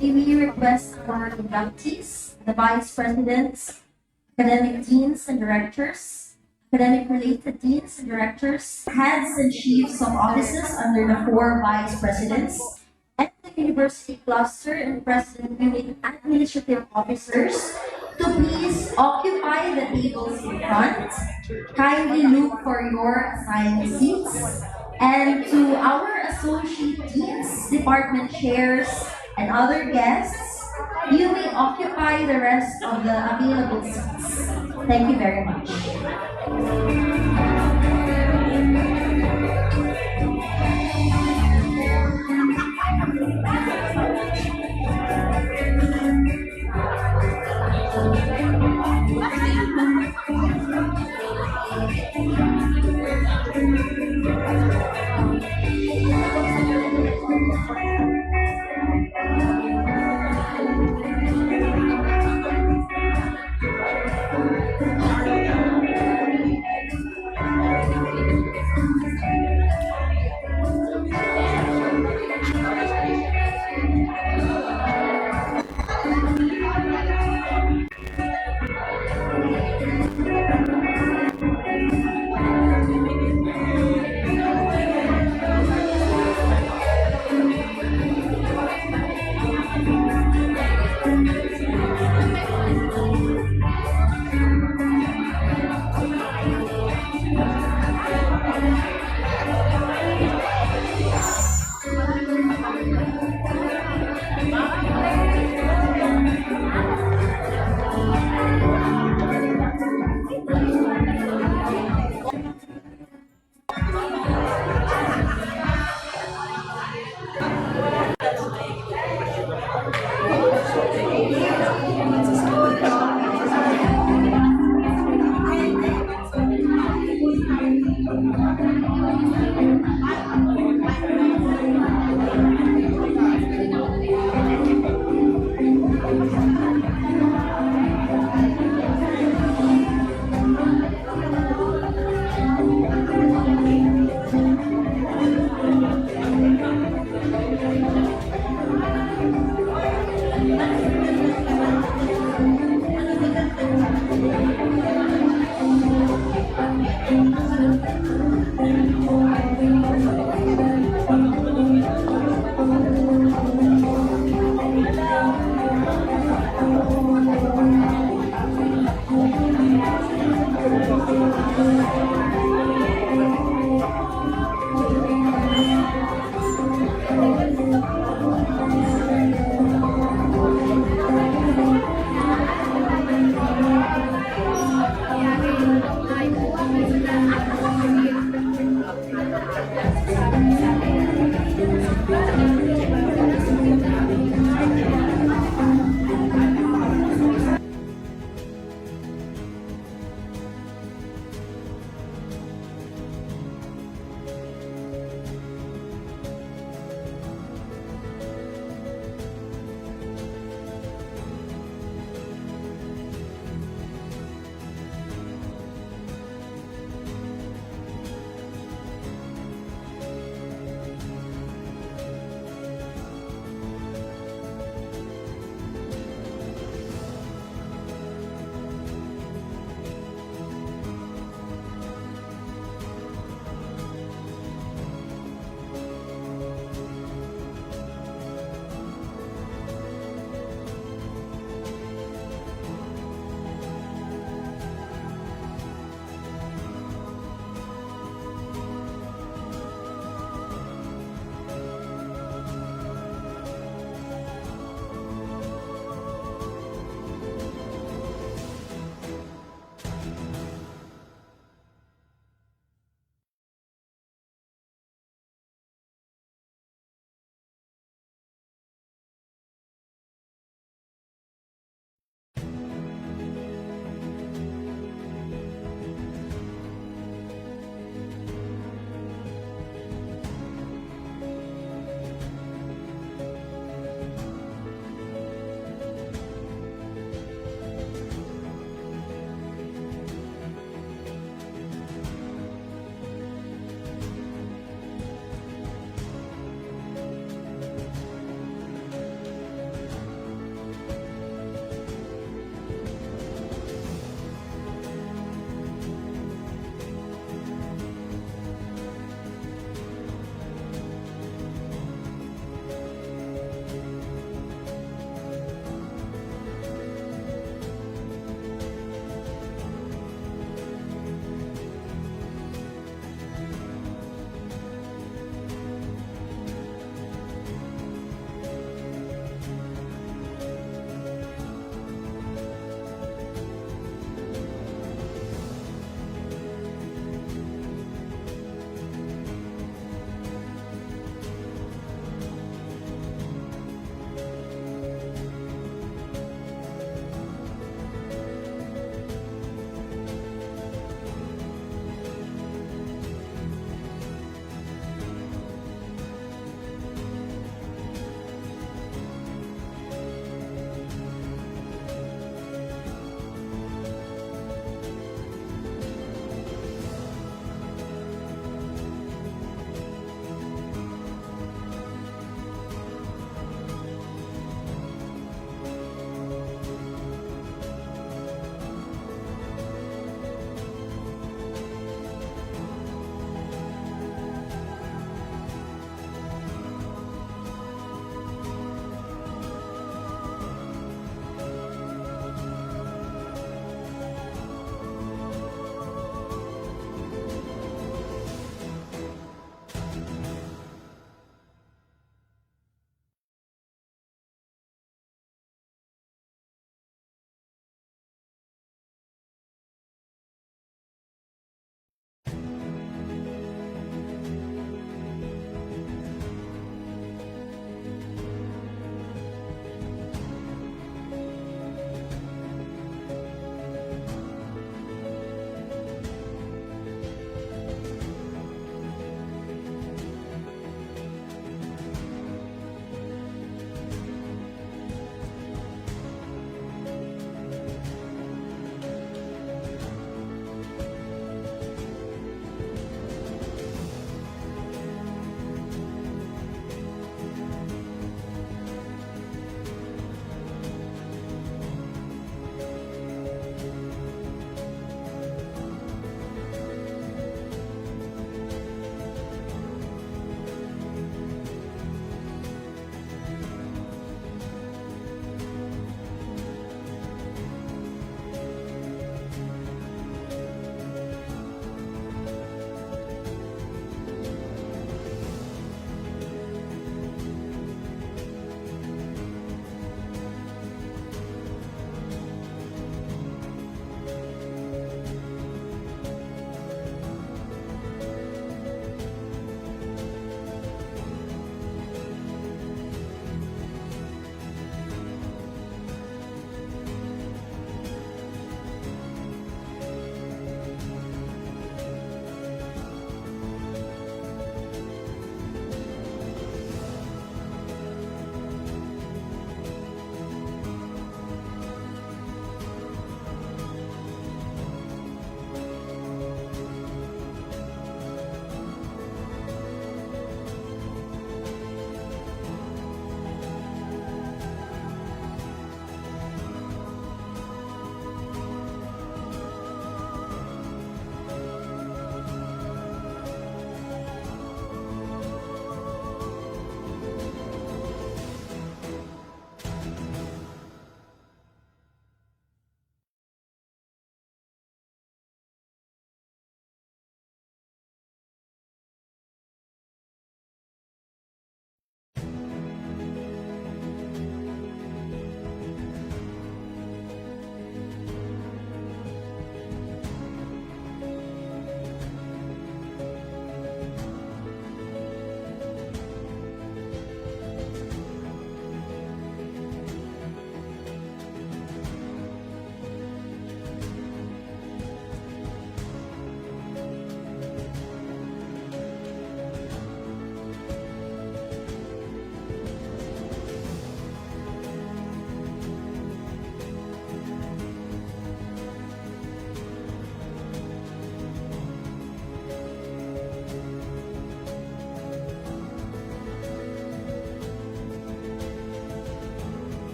We request our inductees, the vice presidents, academic deans and directors, academic-related deans and directors, heads and chiefs of offices under the 4 vice presidents, and the university cluster and president unit administrative officers to please occupy the tables in front. Kindly look for your assigned seats. And to our associate deans, department chairs, and other guests, you may occupy the rest of the available seats. Thank you very much.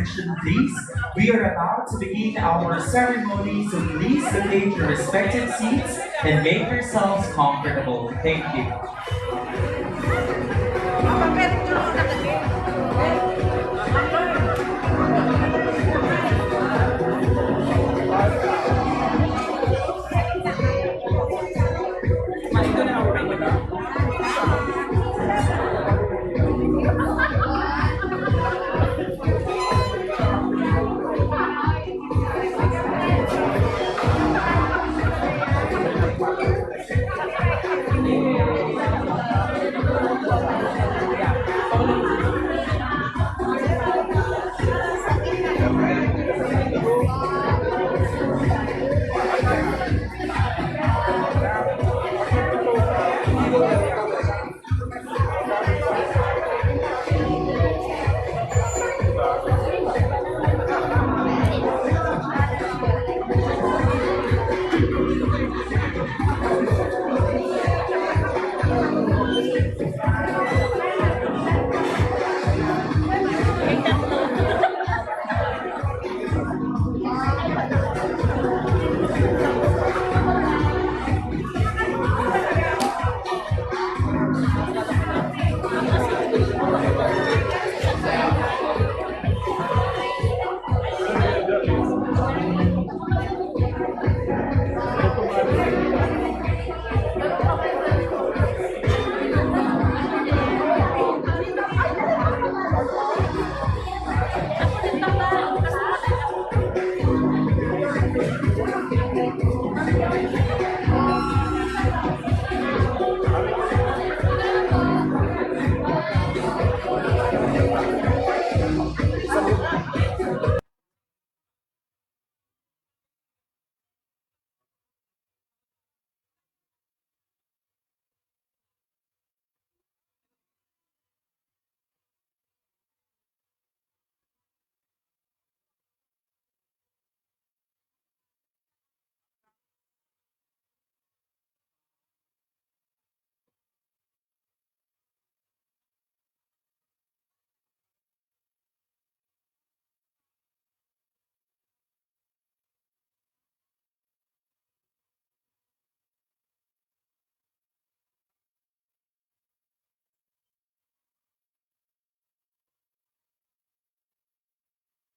attention, please. We are about to begin our ceremony, so please locate your respective seats and make yourselves comfortable. Thank you.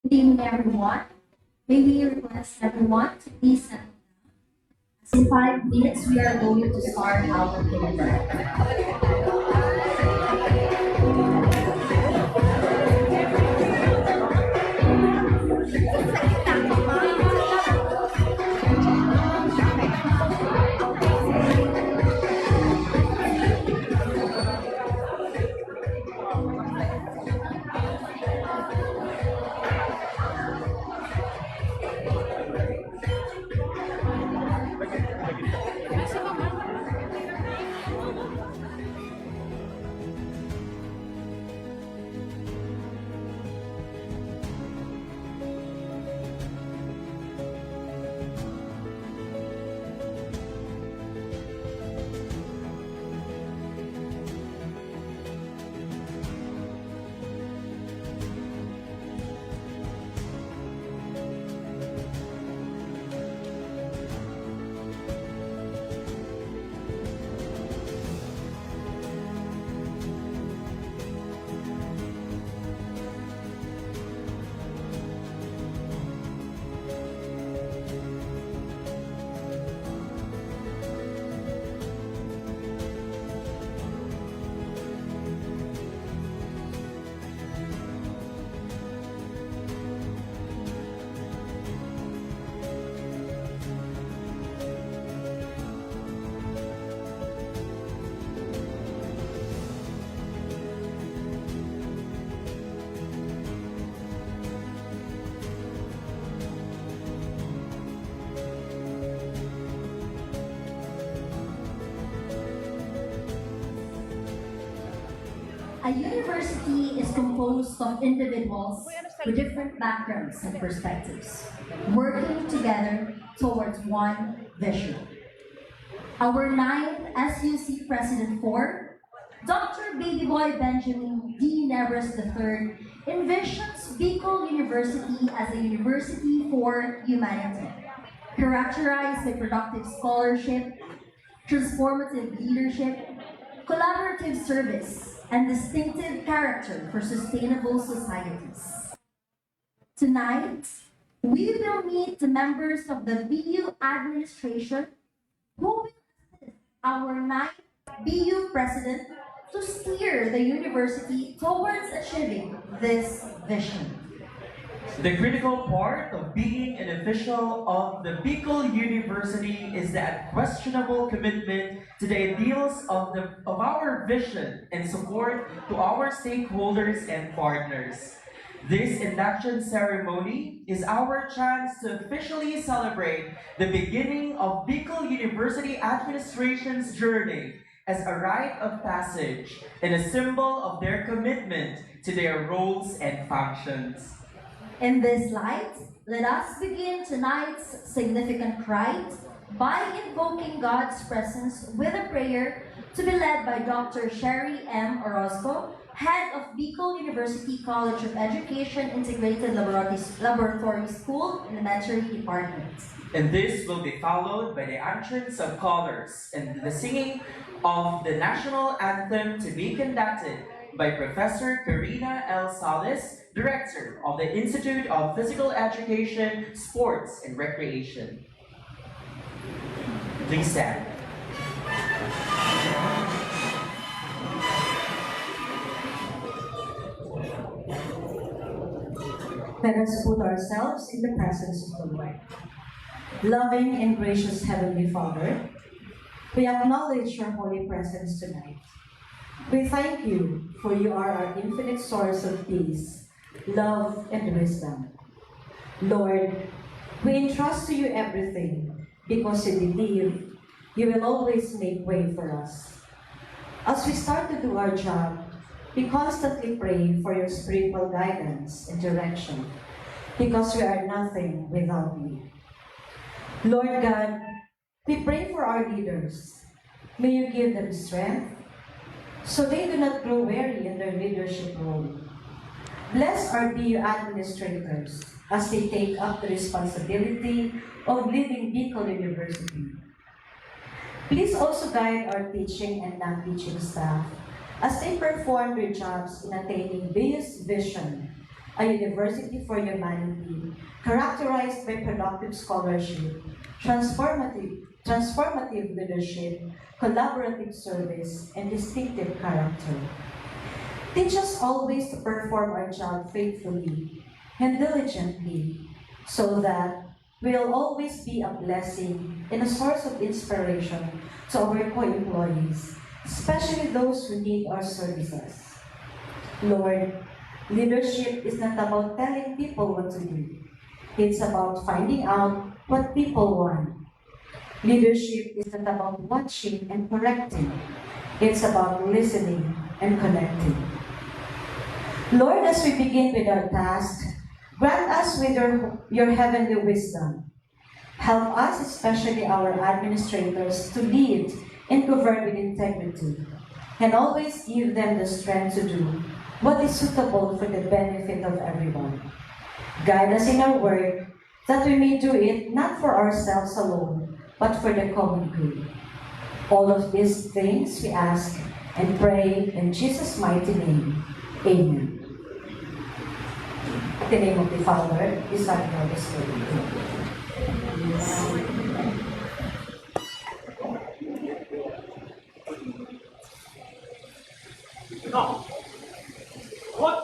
Good evening, everyone. May we request everyone to please settle down. In 5 minutes, we are going to start our program. A university is composed of individuals with different backgrounds and perspectives, working together towards one vision. Our ninth SUC President 4, Dr. Babyboy Benjamin D. Neves III, envisions Bicol University as a university for humanity, characterized by productive scholarship, transformative leadership, collaborative service, and distinctive character for sustainable societies. Tonight, we will meet the members of the BU administration who will assist our ninth BU president to steer the university towards achieving this vision. The critical part of being an official of the Bicol University is the unquestionable commitment to the ideals of our vision and support to our stakeholders and partners. This induction ceremony is our chance to officially celebrate the beginning of Bicol University administration's journey as a rite of passage and a symbol of their commitment to their roles and functions. In this light, let us begin tonight's significant rite by invoking God's presence with a prayer to be led by Dr. Sherry M. Orozco, head of Bicol University College of Education Integrated Laboratory School Elementary Department. And this will be followed by the entrance of colors and the singing of the national anthem to be conducted by Professor Karina L. Salas, Director of the Institute of Physical Education, Sports and Recreation. Please stand. Let us put ourselves in the presence of the Lord. Loving and gracious Heavenly Father, we acknowledge your holy presence tonight. We thank you, for you are our infinite source of peace, love, and wisdom. Lord, we entrust to you everything because we believe you will always make way for us. As we start to do our job, we constantly pray for your spiritual guidance and direction because we are nothing without you. Lord God, we pray for our leaders. May you give them strength so they do not grow weary in their leadership role. Bless our BU administrators as they take up the responsibility of leading Bicol University. Please also guide our teaching and non-teaching staff as they perform their jobs in attaining BU's vision, a university for humanity characterized by productive scholarship, transformative leadership, collaborative service, and distinctive character. Teach us always to perform our job faithfully and diligently so that we'll always be a blessing and a source of inspiration to our co-employees, especially those who need our services. Lord, leadership is not about telling people what to do. It's about finding out what people want. Leadership is not about watching and correcting. It's about listening and connecting. Lord, as we begin with our task, grant us with your heavenly wisdom. Help us, especially our administrators, to lead and govern with integrity, and always give them the strength to do what is suitable for the benefit of everyone. Guide us in our work, that we may do it not for ourselves alone, but for the common good. All of these things we ask and pray in Jesus' mighty name. Amen. In the name of the Father, the Son, and of the Spirit. No. What?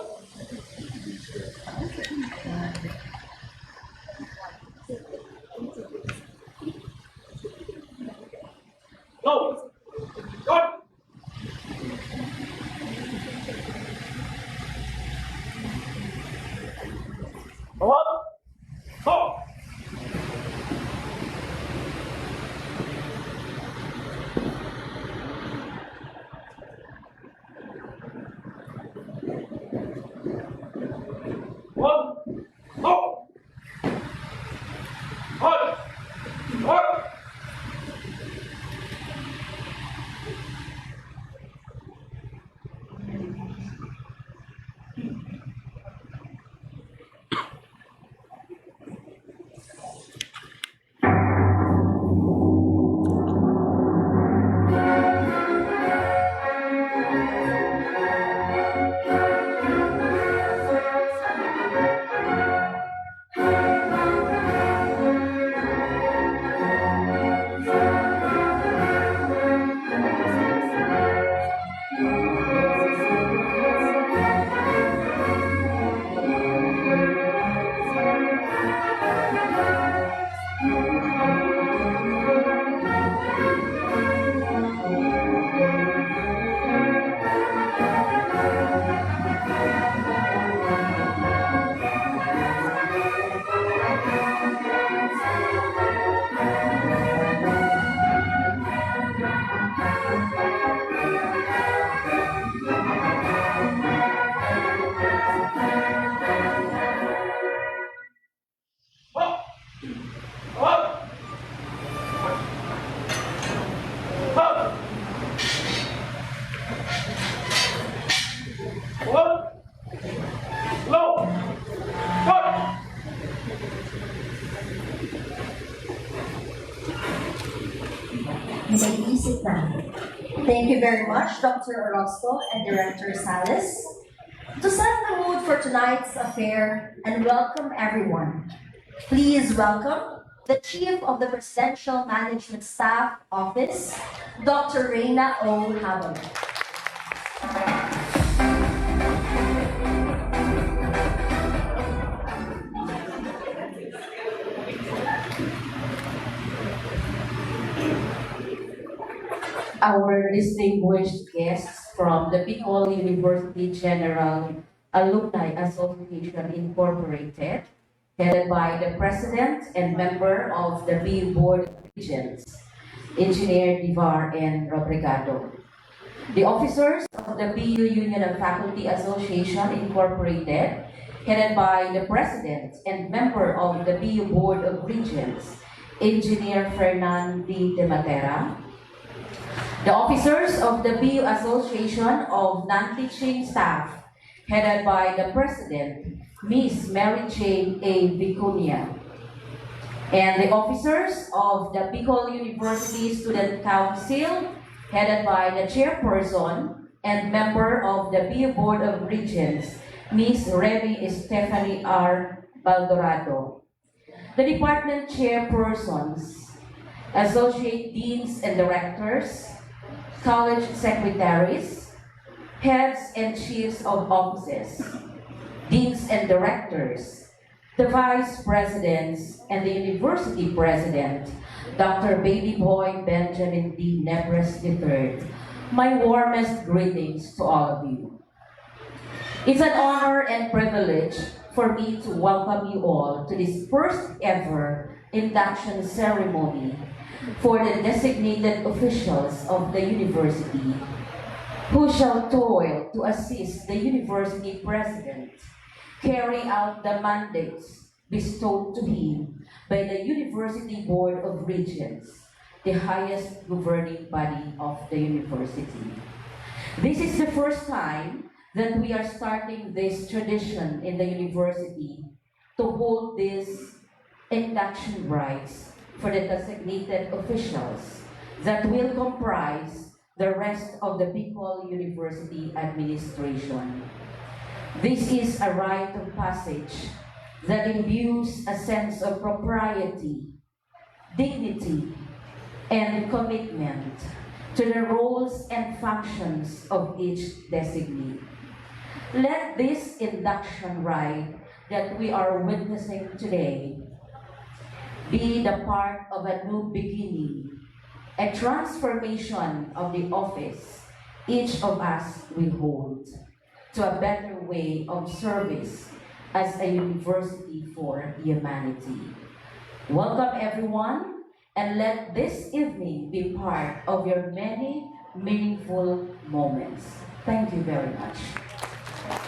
No. What? What? No. very much, Dr. Orozco and Director Salas. To set the mood for tonight's affair and welcome everyone, please welcome the Chief of the Presidential Management Staff Office, Dr. Reina O. Habang. Our distinguished guests from the Bicol University General Alumni Association Incorporated, headed by the President and member of the BU Board of Regents, Engineer Divar and Robregado. The officers of the BU Union of Faculty Association Incorporated, headed by the President and member of the BU Board of Regents, Engineer Fernan D. De Matera. The officers of the BU Association of Non-Teaching Staff, headed by the President, Ms. Mary Jane A. Vicuña. And the officers of the Bicol University Student Council, headed by the Chairperson and member of the BU Board of Regents, Ms. Remy Stephanie R. Baldorado. The department chairpersons, associate deans and directors, college secretaries, heads and chiefs of offices, deans and directors, the vice presidents, and the university president, Dr. Baby Boy Benjamin D. Nebres III. My warmest greetings to all of you. It's an honor and privilege for me to welcome you all to this first ever induction ceremony for the designated officials of the university who shall toil to assist the university president carry out the mandates bestowed to him by the University Board of Regents, the highest governing body of the university. This is the first time that we are starting this tradition in the university to hold these induction rites for the designated officials that will comprise the rest of the Bicol University administration. This is a rite of passage that imbues a sense of propriety, dignity, and commitment to the roles and functions of each designee. Let this induction rite that we are witnessing today be the part of a new beginning, a transformation of the office each of us will hold to a better way of service as a university for humanity. Welcome everyone, and let this evening be part of your many meaningful moments. Thank you very much.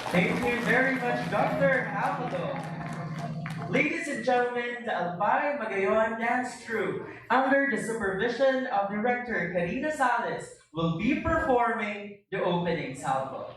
Thank you very much, Dr. Habalo. Ladies and gentlemen, the Albay Magayon Dance Troupe, under the supervision of Director Karina Salas, will be performing the opening salvo.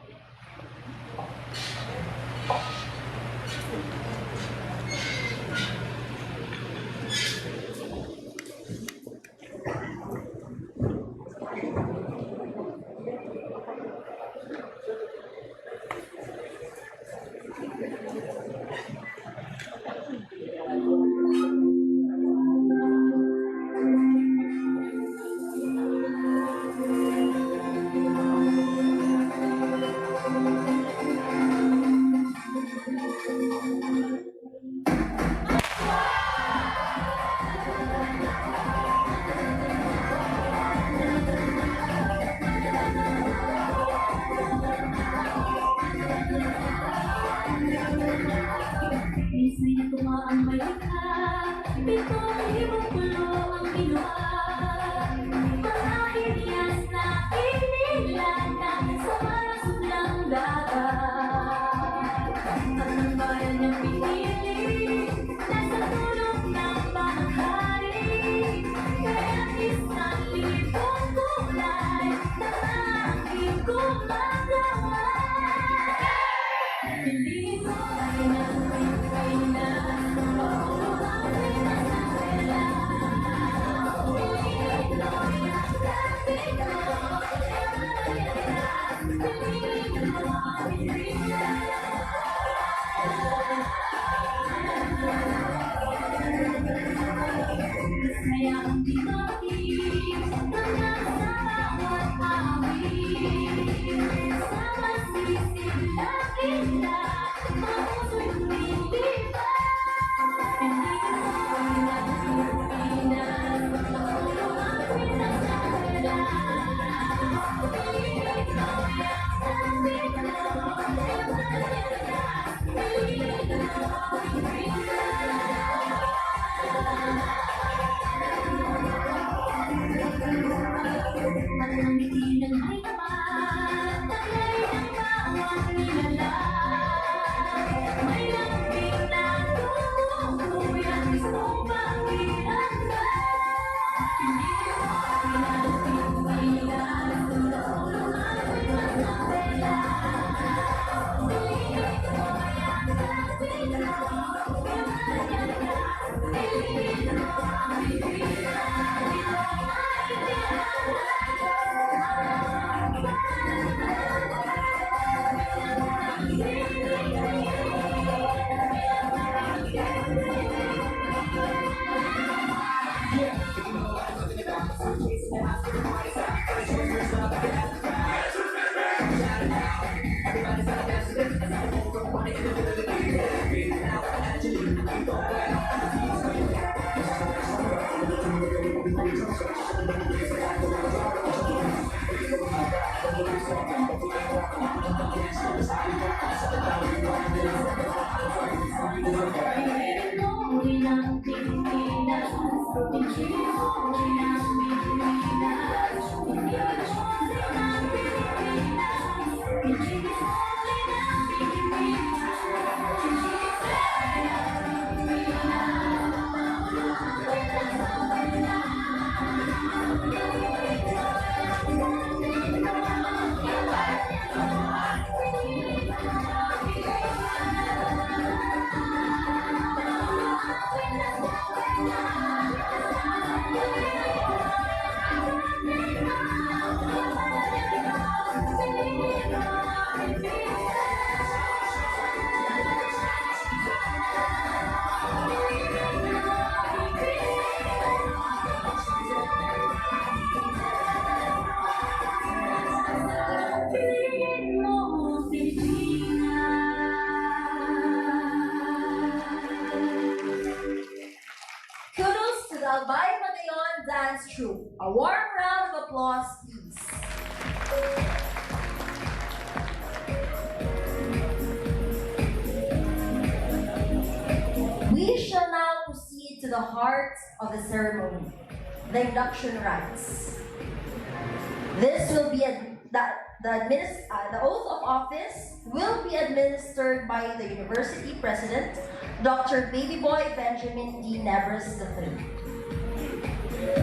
Kudos to the Albay Patayon Dance Troupe. A warm round of applause, please. We shall now proceed to the heart of the ceremony, the induction rites. This will be the oath of office will be administered by the university president, Dr. Babyboy Benjamin D. Nevers III.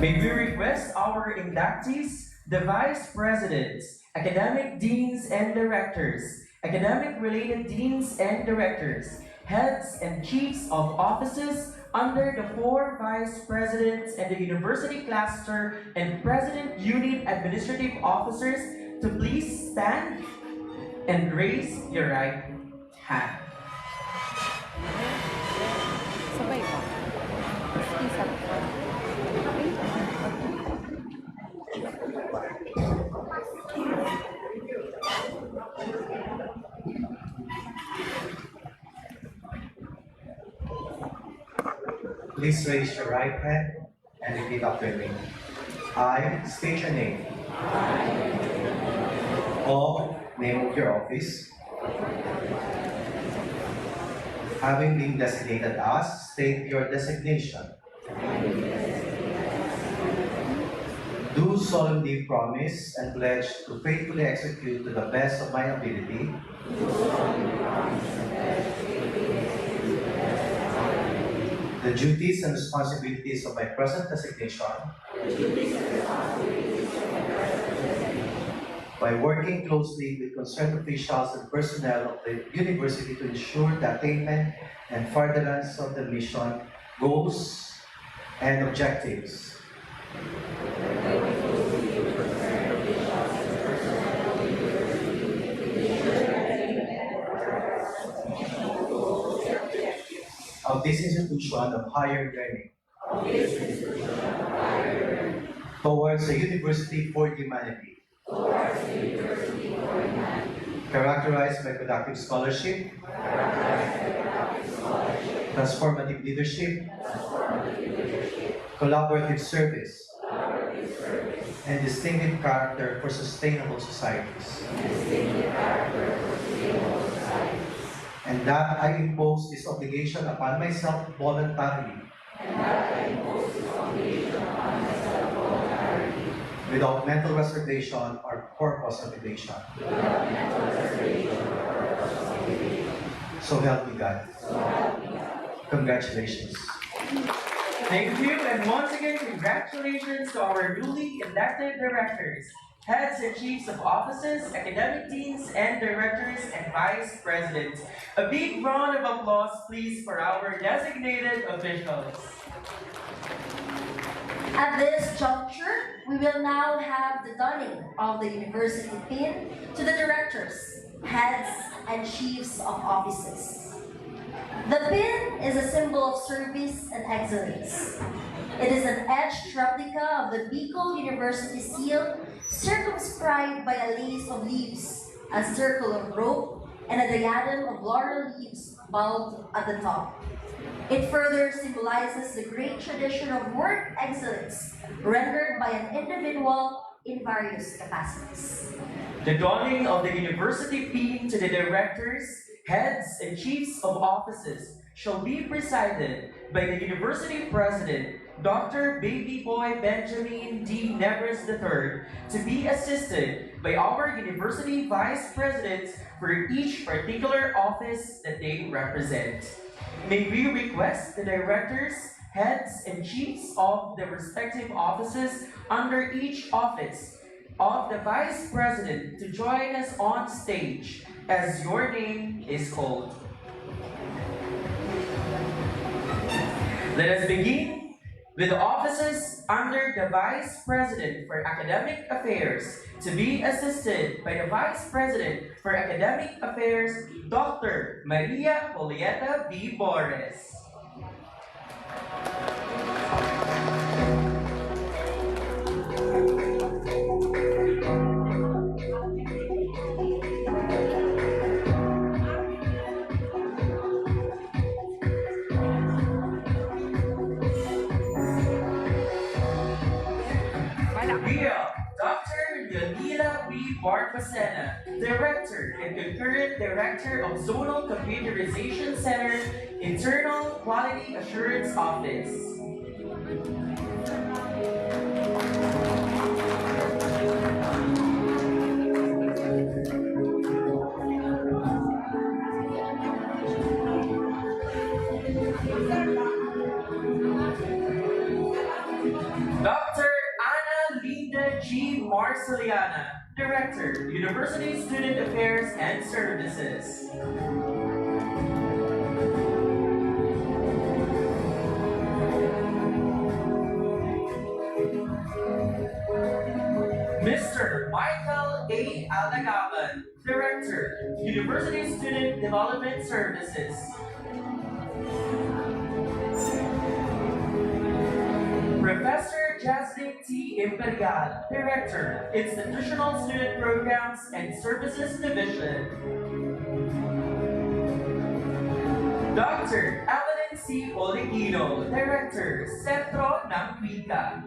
May we request our inductees, the vice presidents, academic deans and directors, academic-related deans and directors, heads and chiefs of offices under the 4 vice presidents and the university cluster and president unit administrative officers to please stand and raise your right hand. Sabay pa. Isa pa. Please raise your right hand and repeat after me. I state your name. Or name of your office. Having been designated as, state your designation. Do solemnly promise and pledge to faithfully execute to the best of my ability. The duties and responsibilities of my present designation. By working closely with concerned officials and personnel of the university to ensure the attainment and furtherance of the mission, goals, and objectives. Of this institution of higher learning. Towards a university for humanity. characterized by productive scholarship, transformative leadership, collaborative service, and distinctive character for sustainable societies. And that I impose this obligation upon myself voluntarily. Without mental reservation or purpose of evasion. So help me God. Congratulations. Thank you, and once again, congratulations to our newly elected directors, heads and chiefs of offices, academic deans, and directors and vice presidents. A big round of applause, please, for our designated officials. At this juncture, we will now have the donning of the university pin to the directors, heads, and chiefs of offices. The pin is a symbol of service and excellence. It is an etched replica of the Bicol University seal, circumscribed by a lace of leaves, a circle of rope, and a diadem of laurel leaves bulbed at the top. It further symbolizes the great tradition of work excellence rendered by an individual in various capacities. The donning of the university pin to the directors, heads, and chiefs of offices shall be presided by the university president, Dr. Baby Boy Benjamin D. Neves III, to be assisted by our university vice presidents for each particular office that they represent. May we request the directors, heads, and chiefs of the respective offices under each office of the vice president to join us on stage as your name is called. Let us begin with the offices under the Vice President for Academic Affairs to be assisted by the Vice President for Academic Affairs, Dr. Maria Julieta B. Borges. Real Dr. Yanila B. Barcosena, Director and Concurrent Director of Zonal Computerization Center, Internal Quality Assurance Office. Dr. Ana Linda G. Marceliana, Director, University Student Affairs and Services. Mr. Michael A. Alagaban, Director, University Student Development Services. Professor Jasmine T. Imperial, Director, Institutional Student Programs and Services Division. Dr. Evelyn C. Oleguino, Director, Centro ng Wika.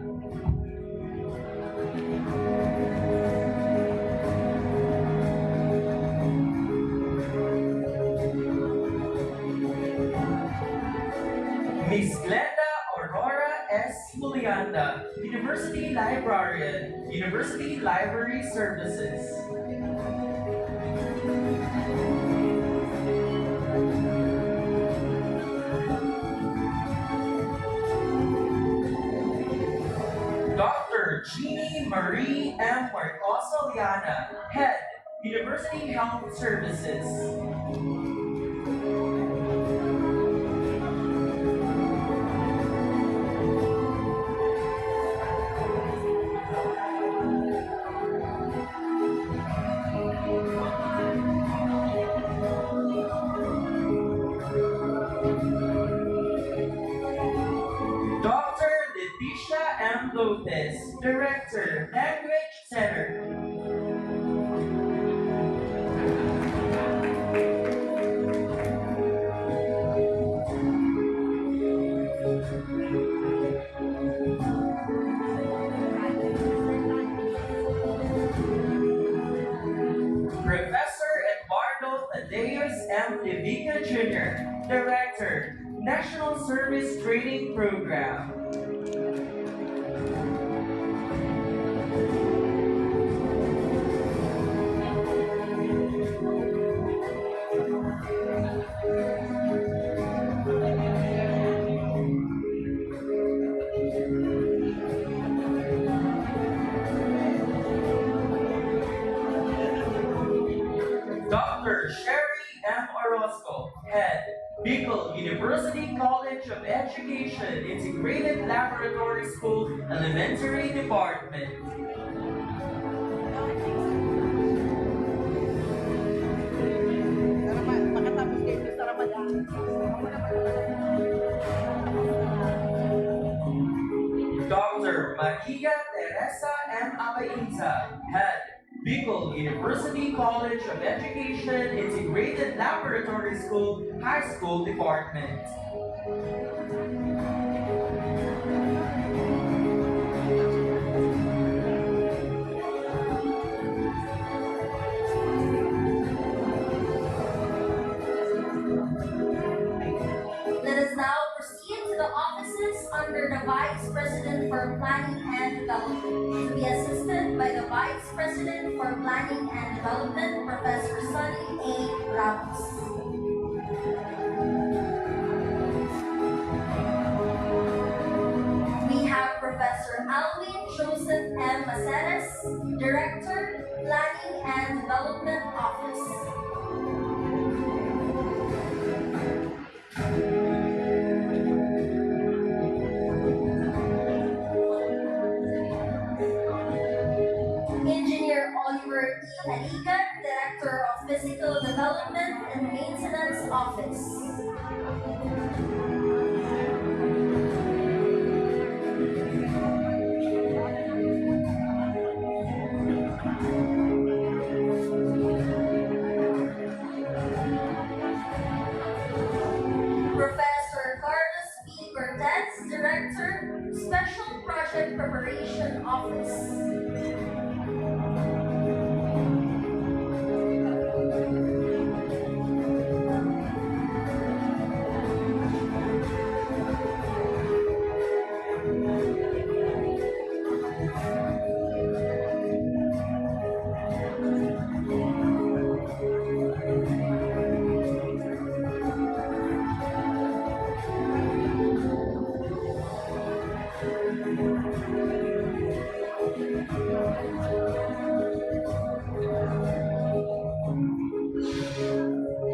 Miss Glenda Aurora S. Julianda, University Librarian, University Library Services. Dr. Jeannie Marie M. Marcosa Liana, Head, University Health Services. Dr. Leticia M. Lopez, Director, Language Center. Tadeus M. Levica Jr., Director, National Service Training Program. Dr. Sherry M. Orozco, Head, Bicol University College of Education, Integrated Laboratory School, Elementary Department. Makatapos kayo sa Ramadan. Ako naman Dr. Maria Teresa M. Abaiza, Head, Bicol University College of Education, Integrated Laboratory School, High School Department. Let us now proceed to the offices under the Vice President for Planning and Development, to be assisted by the Vice President for Planning and Development, Professor Sunny A. Ramos. We have Professor Alvin Joseph M. Maceres, Director, Planning and Development Office. Engineer Oliver E. Haligan, Director of Physical Development and Maintenance Office. Professor Carlos P. Cortez, Director, Special Project Preparation Office.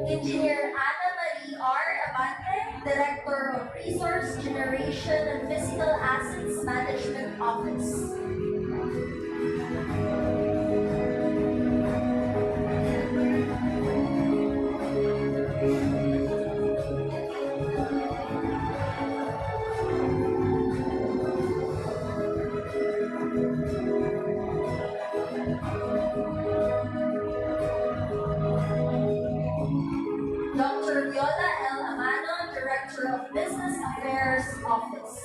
Engineer Ana Marie R. Abante, Director of Resource Generation and Physical Assets Management Office. Dr. Viola L. Amano, Director of Business Affairs Office.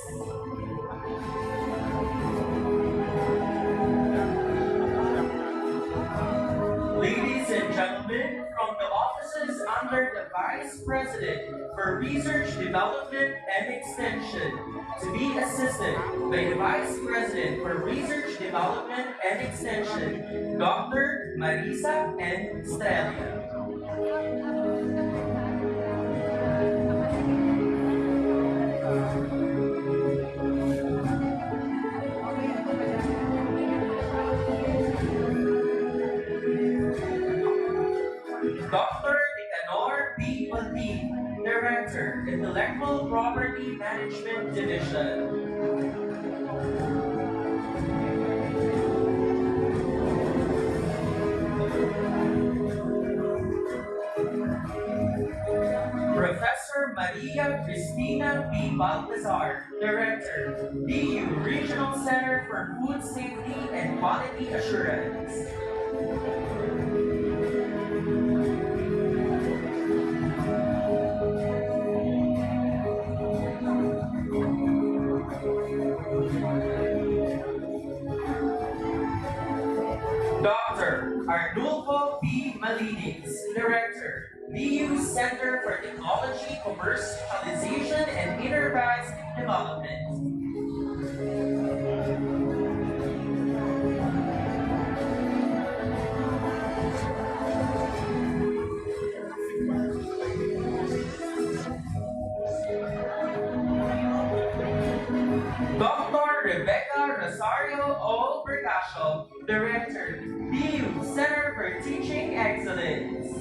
Ladies and gentlemen, from the offices under the Vice President for Research, Development, and Extension, to be assisted by the Vice President for Research, Development, and Extension, Dr. Marisa N. Strelia. Dr. Nicanor B. Valdi, Director, Intellectual Property Management Division. Professor Maria Cristina B. Baltazar, Director, DU Regional Center for Food Safety and Quality Assurance. Dr. Arnulfo B. Malidis, Director, Director, BU Center for Technology, Commercialization, and Enterprise Development. Dr. Rebecca Rosario O. Bergasio, Director, BU Center for Teaching Excellence.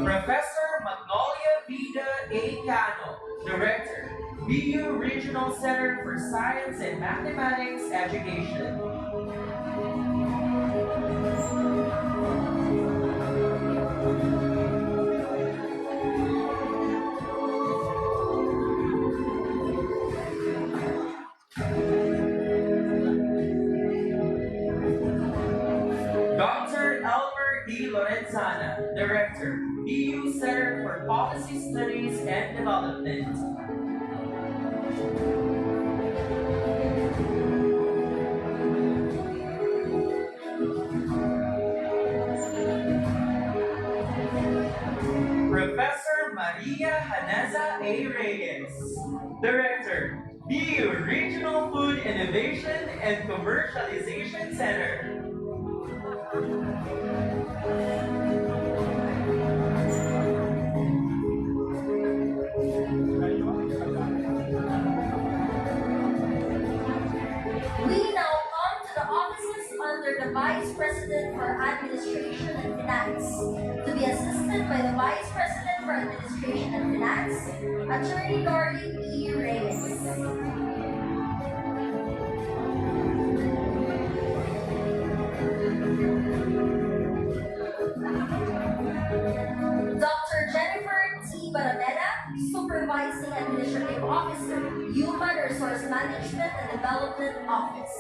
Professor Magnolia Vida A. Cano, Director, BU Regional Center for Science and Mathematics Education. Dr. Elmer D. Lorenzana, Director, BU Center for Policy Studies and Development. Professor Maria Haneza A. Reyes, Director, BU Regional Food Innovation and Commercialization Center. We now come to the offices under the Vice President for Administration and Finance, to be assisted by the Vice President for Administration and Finance, Attorney Doreen E. Reyes. Dr. Jennifer T. Barameda, Supervising Administrative Officer, Human Resource Management and Development Office.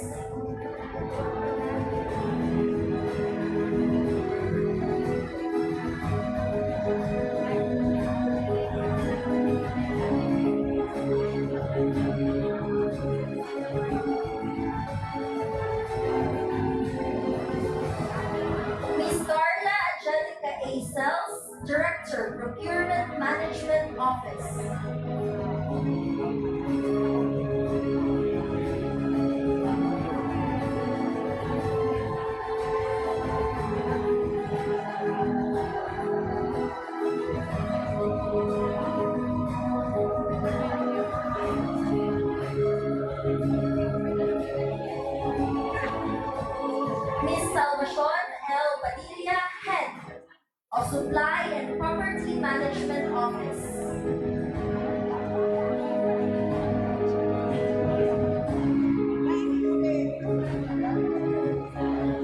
Ms. Darla Angelica A. Sells, Director, Procurement Management Office. Ms. Salvacion L. Padilla, Head of Supply and Property Management Office.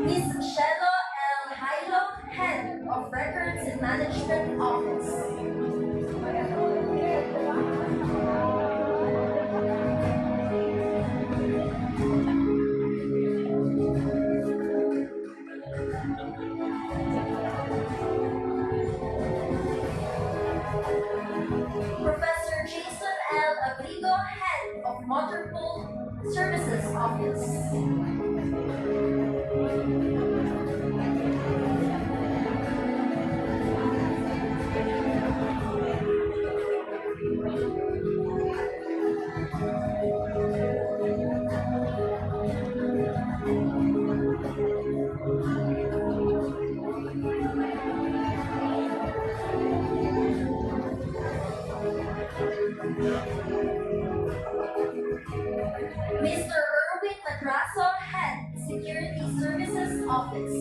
Ms. Shelo L. Hilo, Head of Records and Management Office. Professor Jason L. Abrigo, Head of Motor Pool Services Office. Mr. Erwin Madraso, Head, Security Services Office.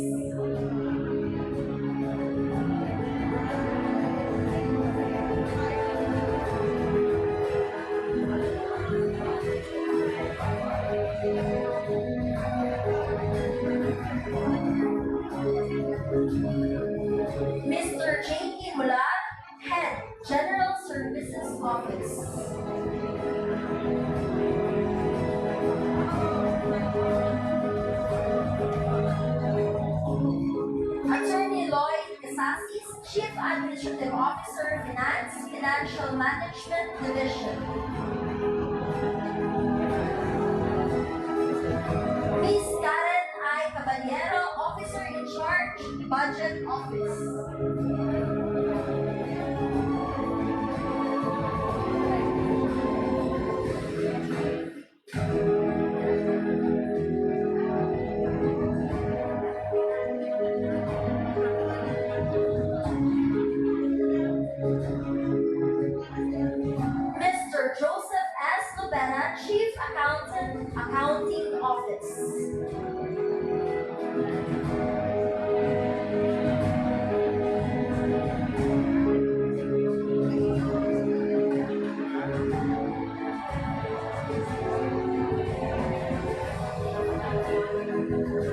Pena, Chief Accountant, Accounting Office.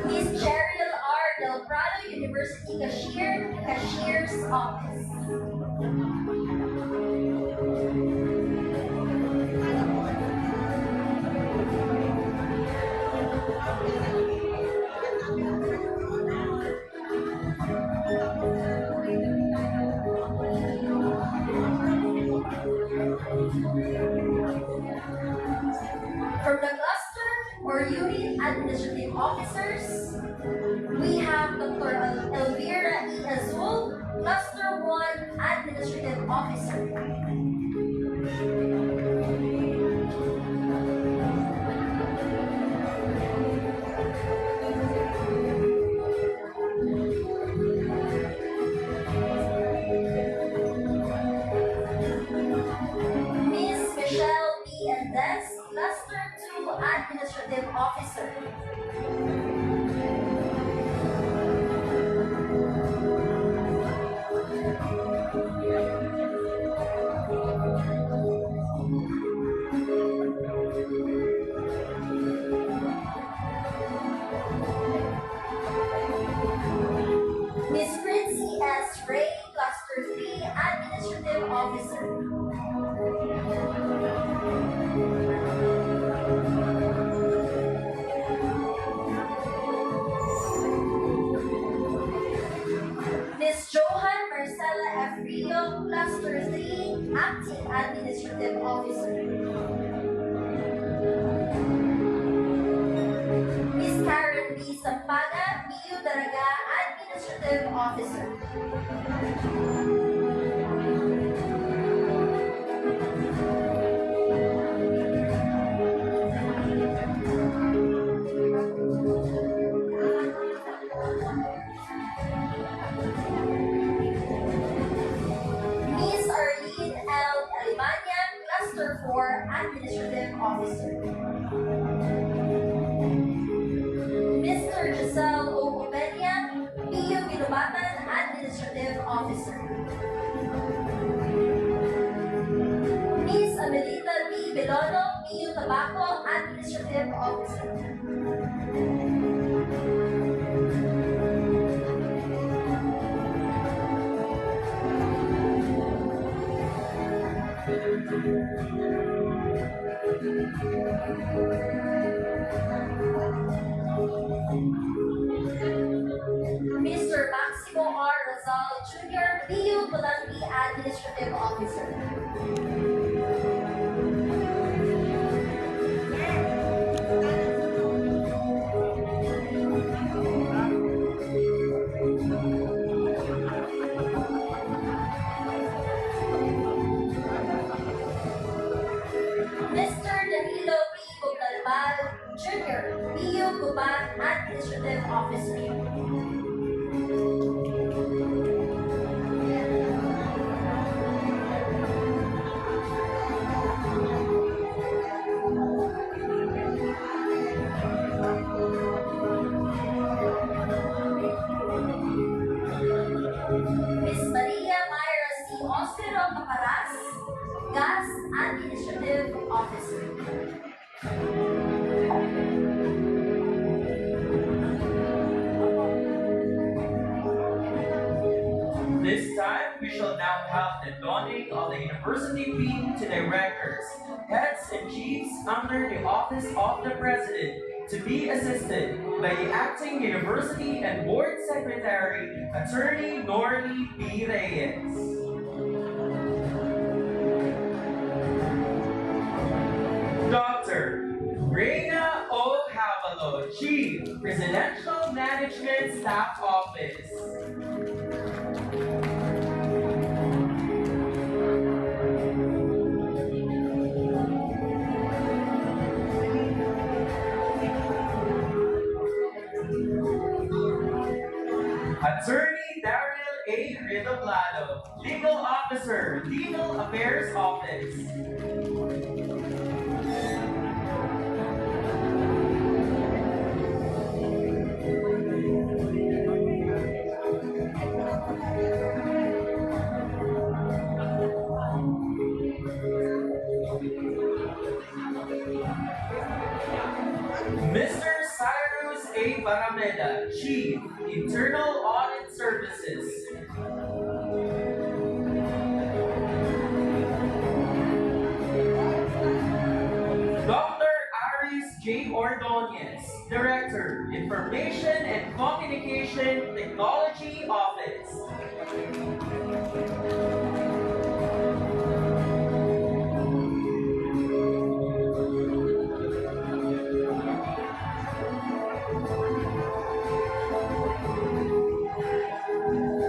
Miss Cheryl R. Del Prado, University Cashier, Cashier's Office. From the cluster or unit administrative officers, we have Dr. Elvira E. Azul, Cluster 1 Administrative Officer. Miss Michelle B. Andes, Cluster 2 Administrative Officer. Miss Fritzy S. Ray, Cluster 3 Administrative Officer. Miss Johan Marcela F. Rio, Cluster 3 Acting Administrative Officer. Miss Karen B. Sampaga, BU Daraga Administrative Officer. Miss Arlene L. Alimanya, Cluster 4 Administrative Officer. Mr. Giselle O. Openia, BU Binubatan Administrative Officer. Miss Amelita B. Belono, BU Tabaco Administrative Officer. Mr. Maximo R. Razal Jr., BU Bulangi Administrative Officer. Mr. Danilo P. Buglalbal Jr., BU Guban Administrative Officer. Miss Maria Myra C. Ospero Caparas, Gas Administrative Officer. This time, we shall now have the donning of the university pin to directors, heads, and chiefs under the office of the president, to be assisted by the acting university and board secretary, Attorney Norly B. Reyes. Dr. Reina O. Havalo, Chief, Presidential Management Staff Office. Attorney Daryl A. Redoblado, Legal Officer, Legal Affairs Office. Mr. Cyrus A. Barameda, Chief, Internal Audit Services. Dr. Aris J. Ordonez, Director, Information and Communication Technology Office.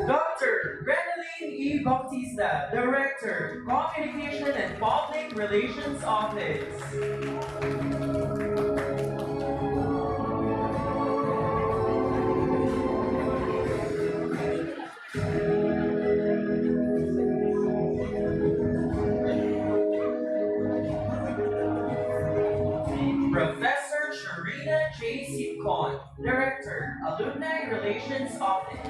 Dr. Greneline E. Bautista, Director, Communication and Public Relations Office. Professor Sharina J. Sipcon, Director, Alumni Relations Office.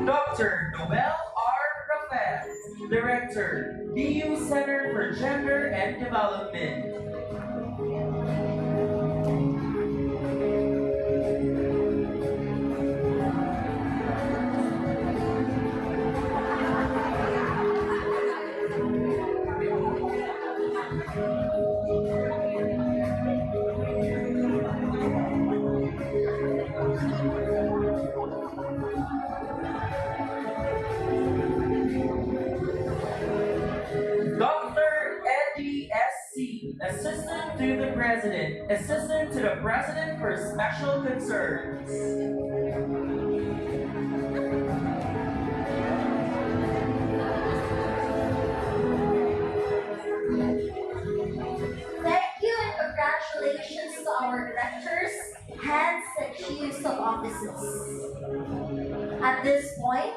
Dr. Noel R. Rafael, Director, BU Center for Gender and Development. Dr. Eddie S.C., Assistant to the President, Assistant to the President for Special Concerns. Thank you and congratulations to our directors, heads, and chiefs of offices. At this point,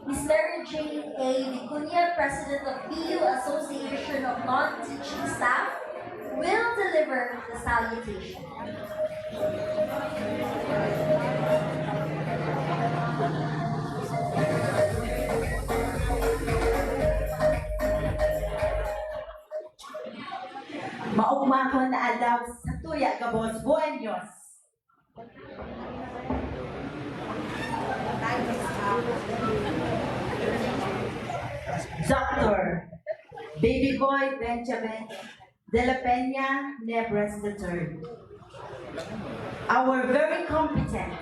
Ms. Mary Jane A. Vicuña, President of BU Association of Non-Teaching Staff, will deliver the salutation. Maugmahon na adlaw sa tuya ka boss buenos. Dr. Baby Boy Benjamin De La Peña Nebres III. Our very competent,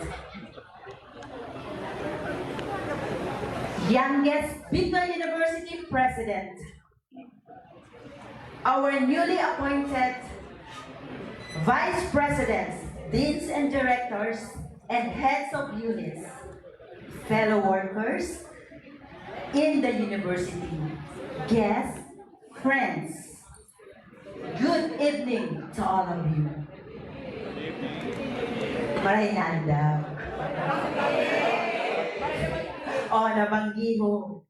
youngest Bicol University President, our newly appointed Vice Presidents, Deans and Directors, and Heads of Units, fellow workers in the university, guests, friends, good evening to all of you. Marinanda. Oh, nabanggi mo.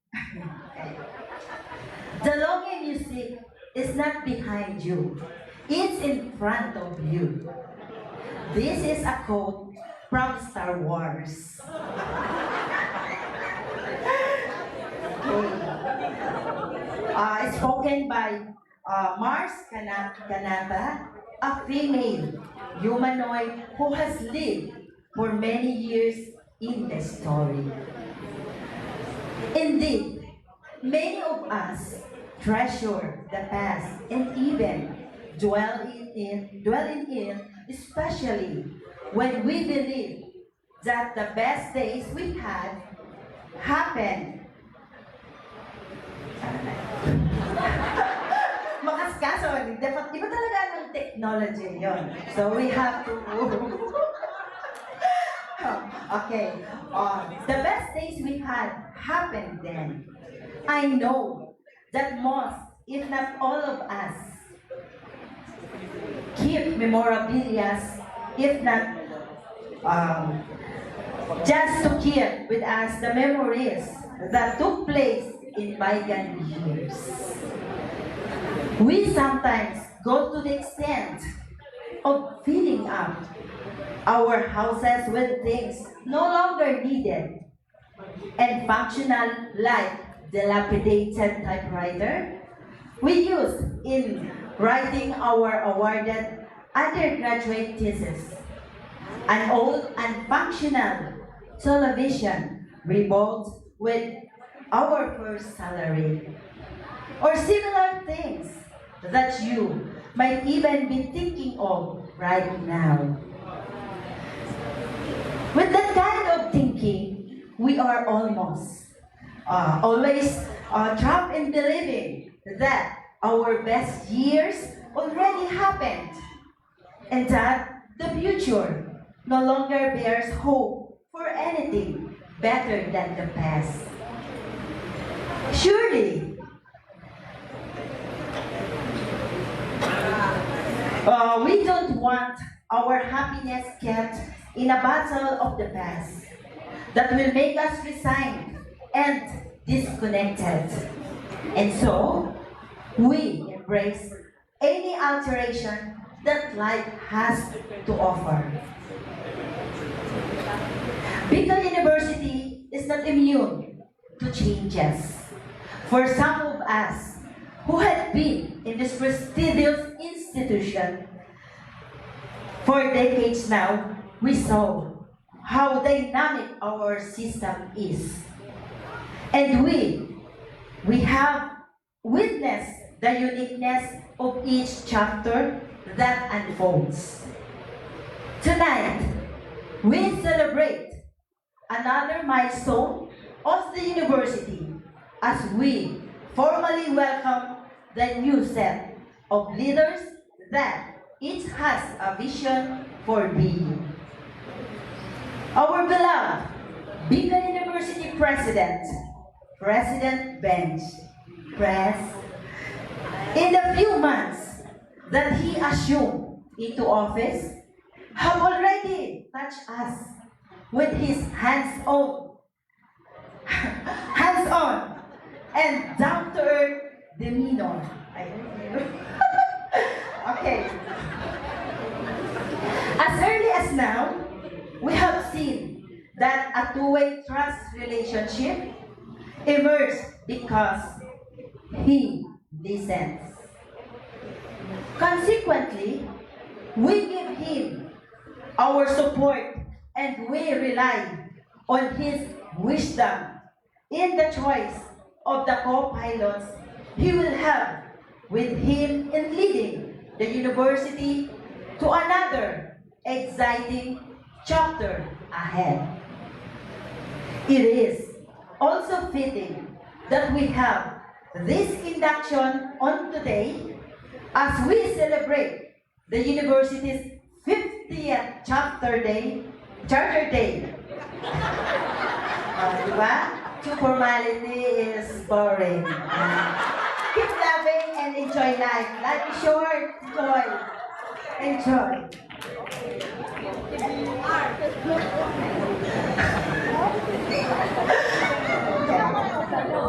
The Logi music is not behind you. It's in front of you. This is a quote from Star Wars. Spoken by Mars Kanata, a female humanoid who has lived for many years in the story. Indeed, many of us treasure the past and even dwell in it, especially when we believe that the best days we had happened. Makaskaso, iba talaga ng technology yon. So we have to okay. The best days we had happened then. I know that most, if not all of us, keep memorabilia, if not just to keep with us the memories that took place in bygone years. We sometimes go to the extent of filling up our houses with things no longer needed and functional like dilapidated typewriter we use in writing our awarded undergraduate thesis. An old and functional television we bought with our first salary. Or similar things that you might even be thinking of right now. With that kind of thinking, we are always trapped in believing that our best years already happened and that the future no longer bears hope for anything better than the past. Surely, we don't want our happiness kept in a battle of the past that will make us resigned and disconnected. And so, we embrace any alteration that life has to offer. Bicol University is not immune to changes. For some of us who had been in this prestigious institution for decades now, we saw how dynamic our system is. And we have witnessed the uniqueness of each chapter that unfolds. Tonight, we celebrate another milestone of the university as we formally welcome the new set of leaders that each has a vision for being. Our beloved Bicol University President, President Bench, in the few months that he assumed into office, have already touched us with his hands-on and down-to-earth demeanor. Okay. As early as now, we have seen that a two-way trust relationship emerged because he listens. Consequently, we give him our support and we rely on his wisdom in the choice of the co-pilots he will have with him in leading the university to another exciting chapter ahead. It is also fitting that we have this induction on today as we celebrate the university's 50th Charter Day. Diba? True formality is boring. Keep loving and enjoy life. Life is short. Enjoy.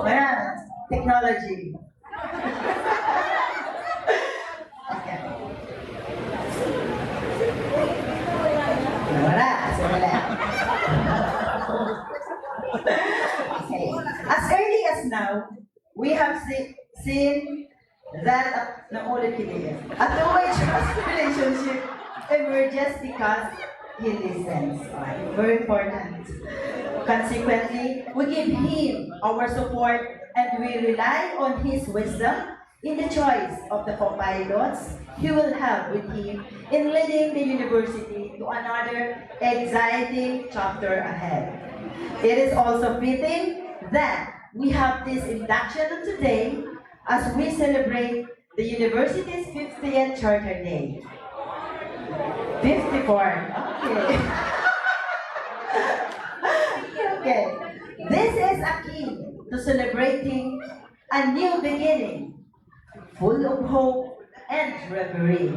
Well, technology. Okay. Wala. Okay. As early as now, we have seen that a two-way trust relationship emerges because he listens. Very important. Consequently, we give him our support and we rely on his wisdom in the choice of the co-pilots he will have with him in leading the university to another exciting chapter ahead. It is also fitting that we have this induction today as we celebrate the university's 50th Charter Day. 54. Okay. Okay. This is a key to celebrating a new beginning, full of hope and reverie.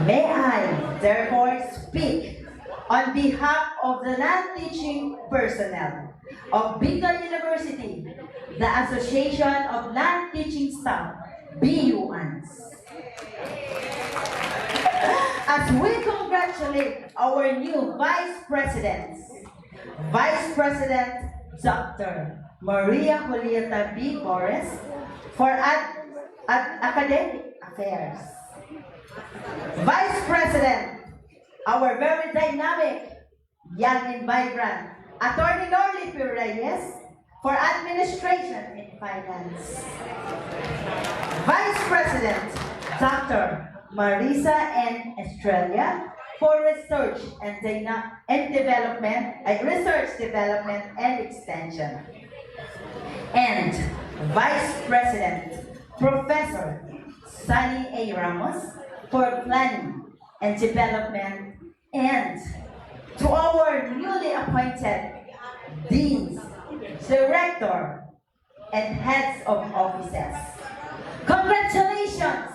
May I therefore speak on behalf of the non-teaching personnel of Bicol University, the Association of Non-Teaching Staff, BUANS. as we congratulate our new Vice Presidents. Vice President Dr. Maria Julieta B. Torres for Academic Affairs. Vice President, our very dynamic, young and vibrant, Attorney Norly P. Reyes for Administration and Finance. Vice President, Dr. Marisa N. Estrella for Research and Development, Research, Development and Extension. And Vice President, Professor Sunny A. Ramos for Planning and Development, and to our newly appointed Deans, Director, and Heads of Offices. Congratulations!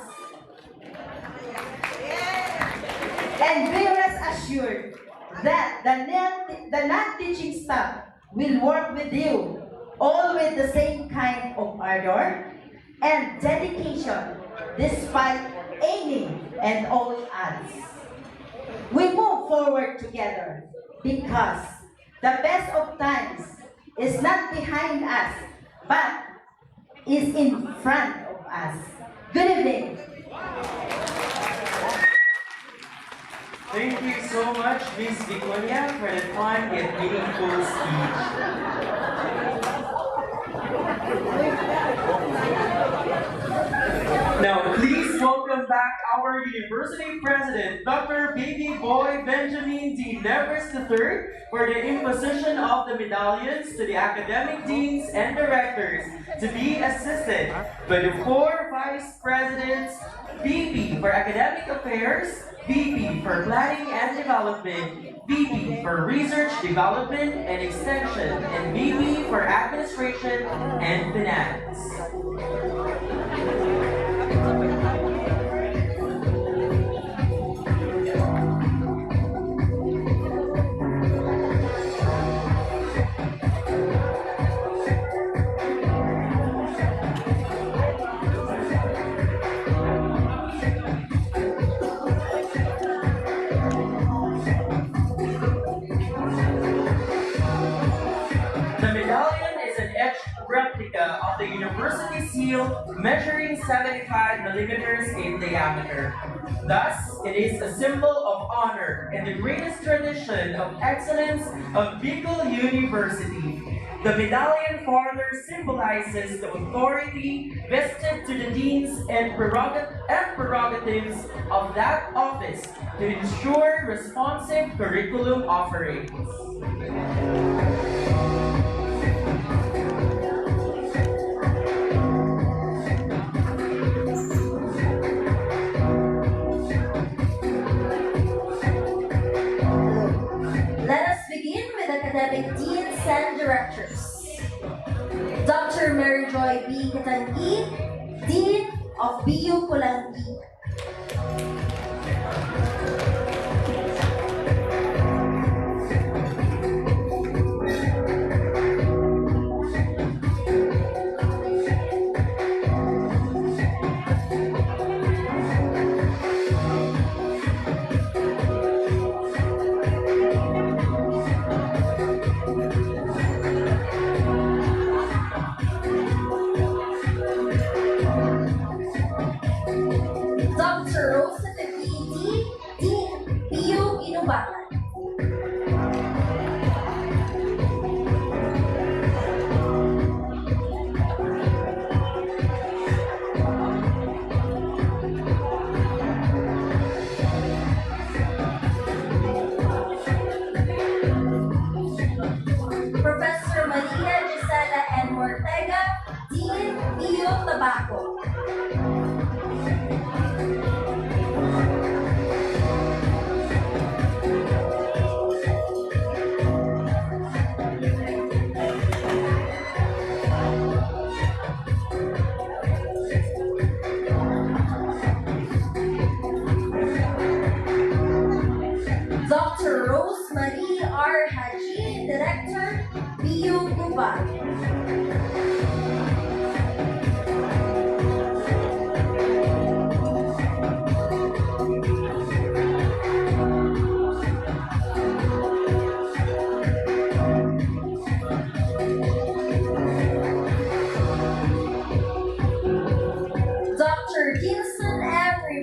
And be rest assured that the non-teaching staff will work with you, all with the same kind of ardor and dedication despite any and all odds. We move forward together because the best of times is not behind us, but is in front of us. Good evening. Thank you so much, Ms. Viconia, for the fun yet meaningful speech. Now, please welcome back our University President, Dr. Baby Boy Benjamin D. Nevers III, for the imposition of the medallions to the academic deans and directors, to be assisted by the 4 vice presidents: VP for Academic Affairs, VP for Planning and Development, VP for Research, Development and Extension, and VP for Administration and Finance. Replica of the university seal measuring 75 millimeters in diameter. Thus, it is a symbol of honor and the greatest tradition of excellence of Bicol University. The medallion further symbolizes the authority vested to the deans and prerogatives of that office to ensure responsive curriculum offerings. Academic Deans and Directors. Dr. Mary Joy B. Katangi, Dean of BU Pulangi.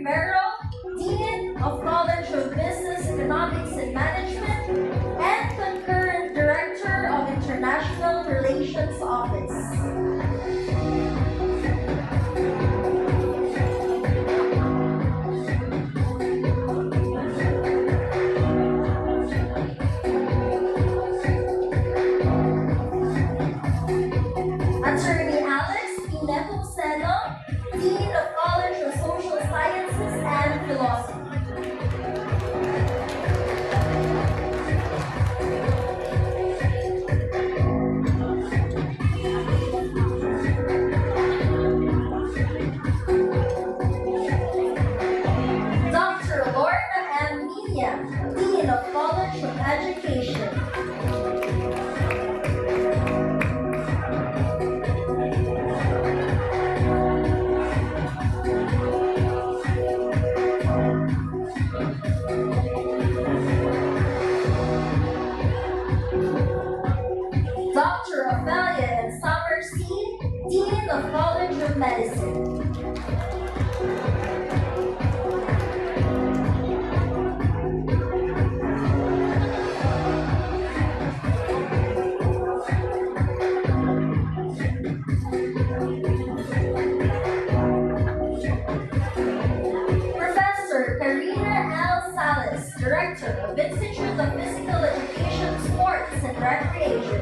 Rivero, Dean of College of Business, Economics and Management, and concurrent Director of International Relations Office. Attorney Alex Ineposedo, Dean of College of Social Sciences and Philosophy. Dr. Lorna M. Minya, Dean of College of Education. Dr. Ophelia and Summers C., Dean of College of Medicine. Professor Karina L. Salas, Director of Institute of Physical Education, Sports and Recreation.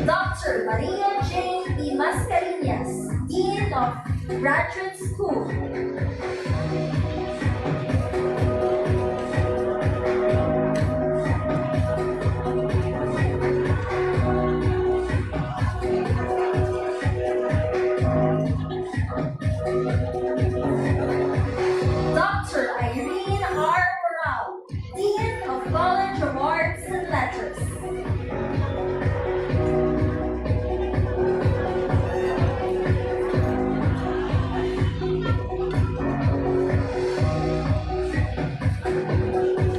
Dr. Maria Jane B. Mascarinhas, Dean of Graduate School. Dr. Irene R. Morale, Dean of College of Arts and Letters.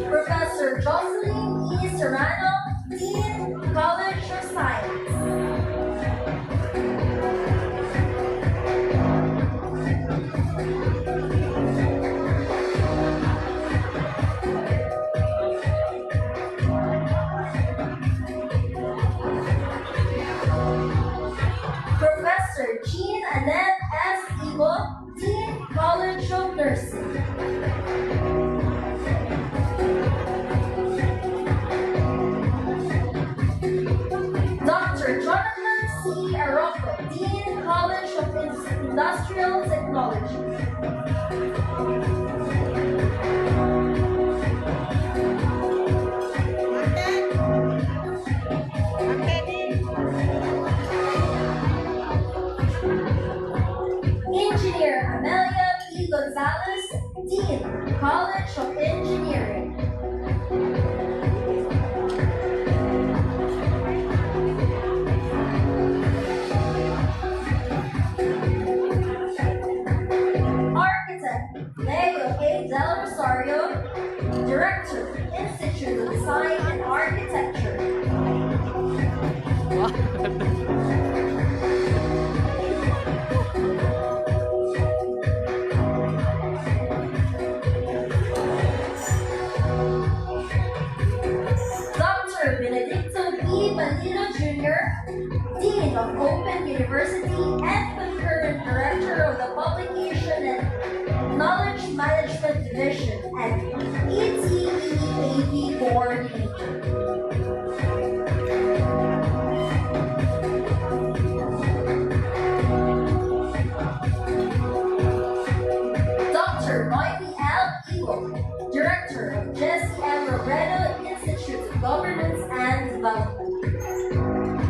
Professor Jocelyn E. Serrano, Dean, College of Science. Professor Jean Annette S. Ibo, Dean, College of Nursing. Dr. Jonathan C. Arroco, Dean, College of Industrial Technology. Engineer Amelia P. Gonzalez, Dean, College of Engineering. Architect Leo A. Del Rosario, Director, Institute of Design and Architecture. Dr. Benedicto B. Malino Jr., Dean of Open University and concurrent Director of the Publication and Knowledge Management Division and ETEAV Coordinator. Dr. Noemi L. Eagle, Director of Jesse M. Robredo Institute of Governance and Development.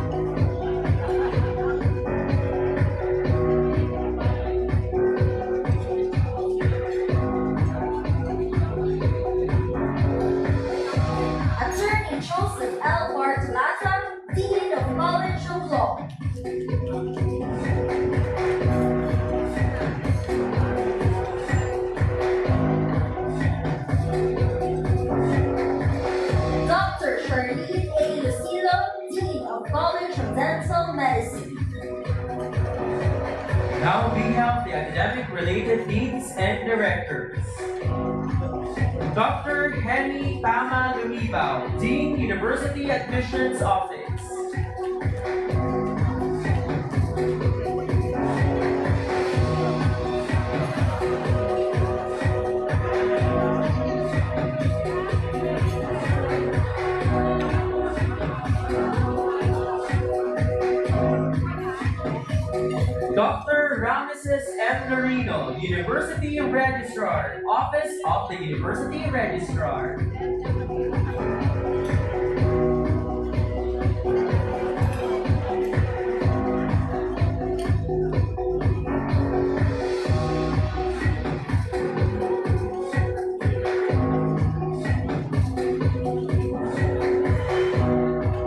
Attorney Joseph L. Bartolata, Dean of College of Law. Now we have the academic-related deans and directors. Dr. Henny Pama Lumibao, Dean, University Admissions Office. Dr. Rameses M. Larino, University Registrar, Office of the University Registrar.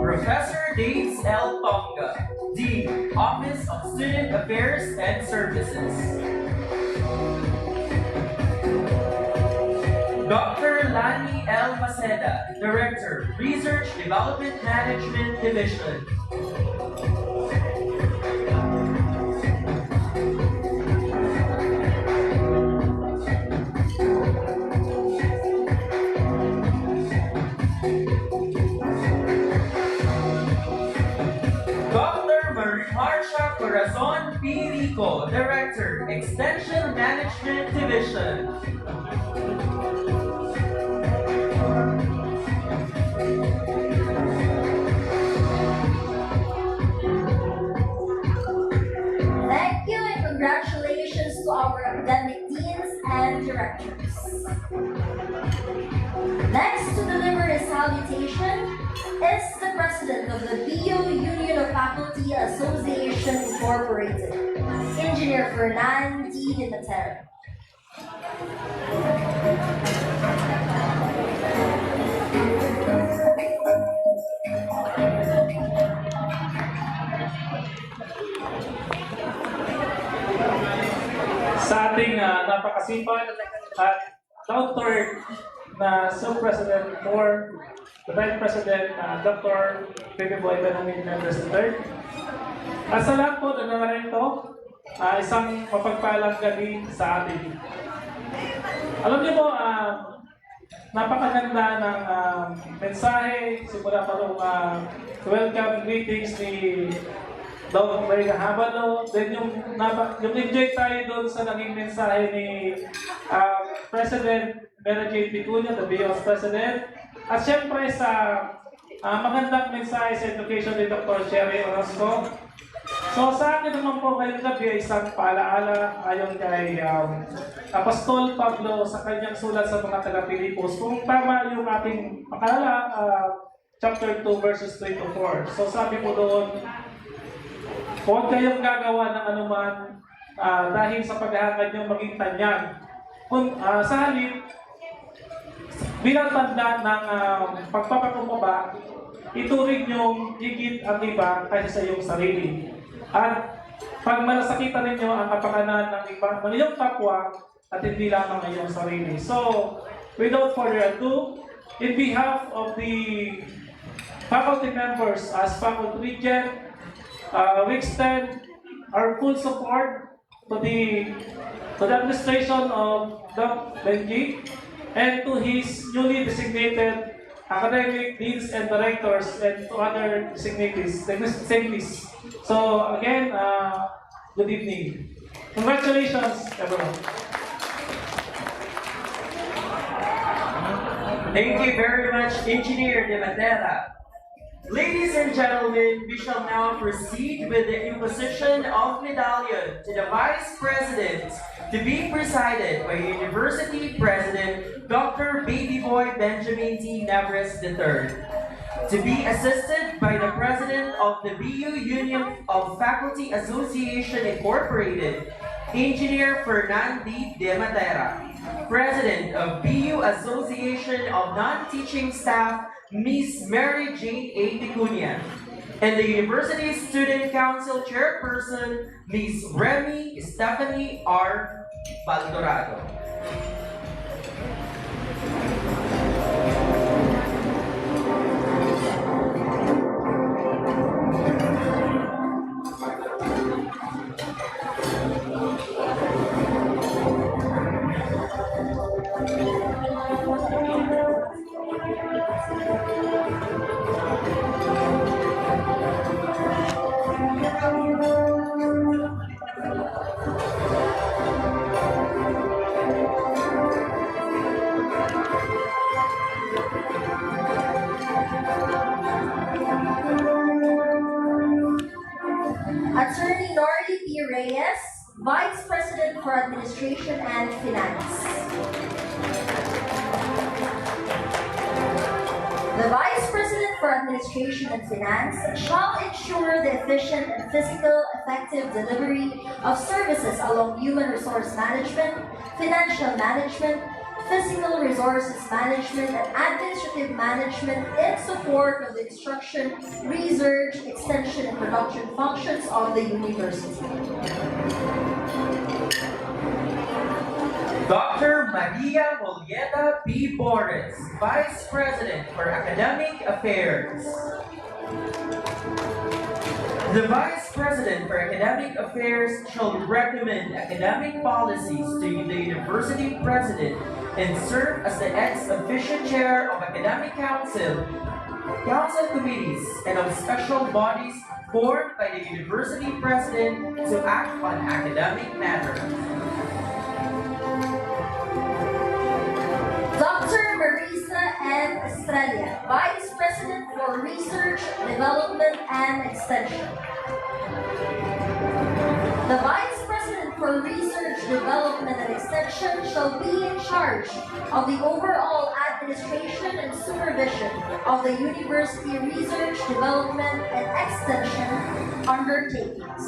Professor Dates L. Tonga, Dean, Office of Student Affairs and Services. Dr. Lani L. Maceda, Director, Research Development Management Division. Marsha Corazon P. Rico, Director, Extension Management Division. Thank you and congratulations to our academic deans and directors. Next to deliver a salutation is the President of the BU Union of Faculty Association Incorporated, Engineer Fernan D. De Matera. Sa ating napakasipag at down-to-earth na Sub-President for the Vice President, Dr. Baby Boy Benjamin Mendes III. At sa lahat po na naman ito, isang mapagpalang gabi sa atin. Alam niyo po, napakaganda ng mensahe, simula pa nung welcome greetings ni Dr. Maria Habalo, then yung enjoy tayo doon sa naging mensahe ni President Mary Jane Picuña, the BIOS President, at syempre sa magandang mensahe sa education ni Dr. Sherry Orozco. So sa akin naman po ngayong gabi ay isang paalaala ayon kay Apostol Pablo sa kanyang sulat sa mga taga-Pilipos. Kung tama yung ating pakalala, chapter 2 verses 3 to 4. So sabi po doon, huwag kayong gagawa ng anuman dahil sa paghahangad nyo maging tanyag. Kung sa halip, bilang tanda ng pagpapakumbaba, ituring nyo higit ang iba kaysa sa iyong sarili. At pag malasakitan ninyo ang kapakanan ng iba, ng iyong kapwa, at hindi lamang ang iyong sarili. So, without further ado, in behalf of the faculty members as faculty regent, we extend our full support to the administration of Dr. Benji and to his newly designated academic deans and directors and to other designatees. So again, good evening. Congratulations, everyone. Thank you very much, Engineer De Matera. Ladies and gentlemen, we shall now proceed with the imposition of medallion to the Vice President to be presided by University President Dr. Baby Boy Benjamin T. Neves III. To be assisted by the President of the BU Union of Faculty Association Incorporated, Engineer Fernan D. De Matera. President of BU Association of Non-Teaching Staff, Ms. Mary Jane A. Picuña, and the University Student Council Chairperson, Ms. Remy Stephanie R. Baldorado. Administration and Finance. The Vice President for Administration and Finance shall ensure the efficient and physical effective delivery of services along human resource management, financial management, physical resources management, and administrative management in support of the instruction, research, extension, and production functions of the university. Dr. Maria Julieta P. Boris, Vice President for Academic Affairs. The Vice President for Academic Affairs shall recommend academic policies to the University President and serve as the ex-officio chair of academic council committees, and of special bodies formed by the University President to act on academic matters. Dr. Marisa N. Estrella, Vice President for Research, Development, and Extension. The Vice President for Research, Development, and Extension shall be in charge of the overall administration and supervision of the university research, development, and extension undertakings.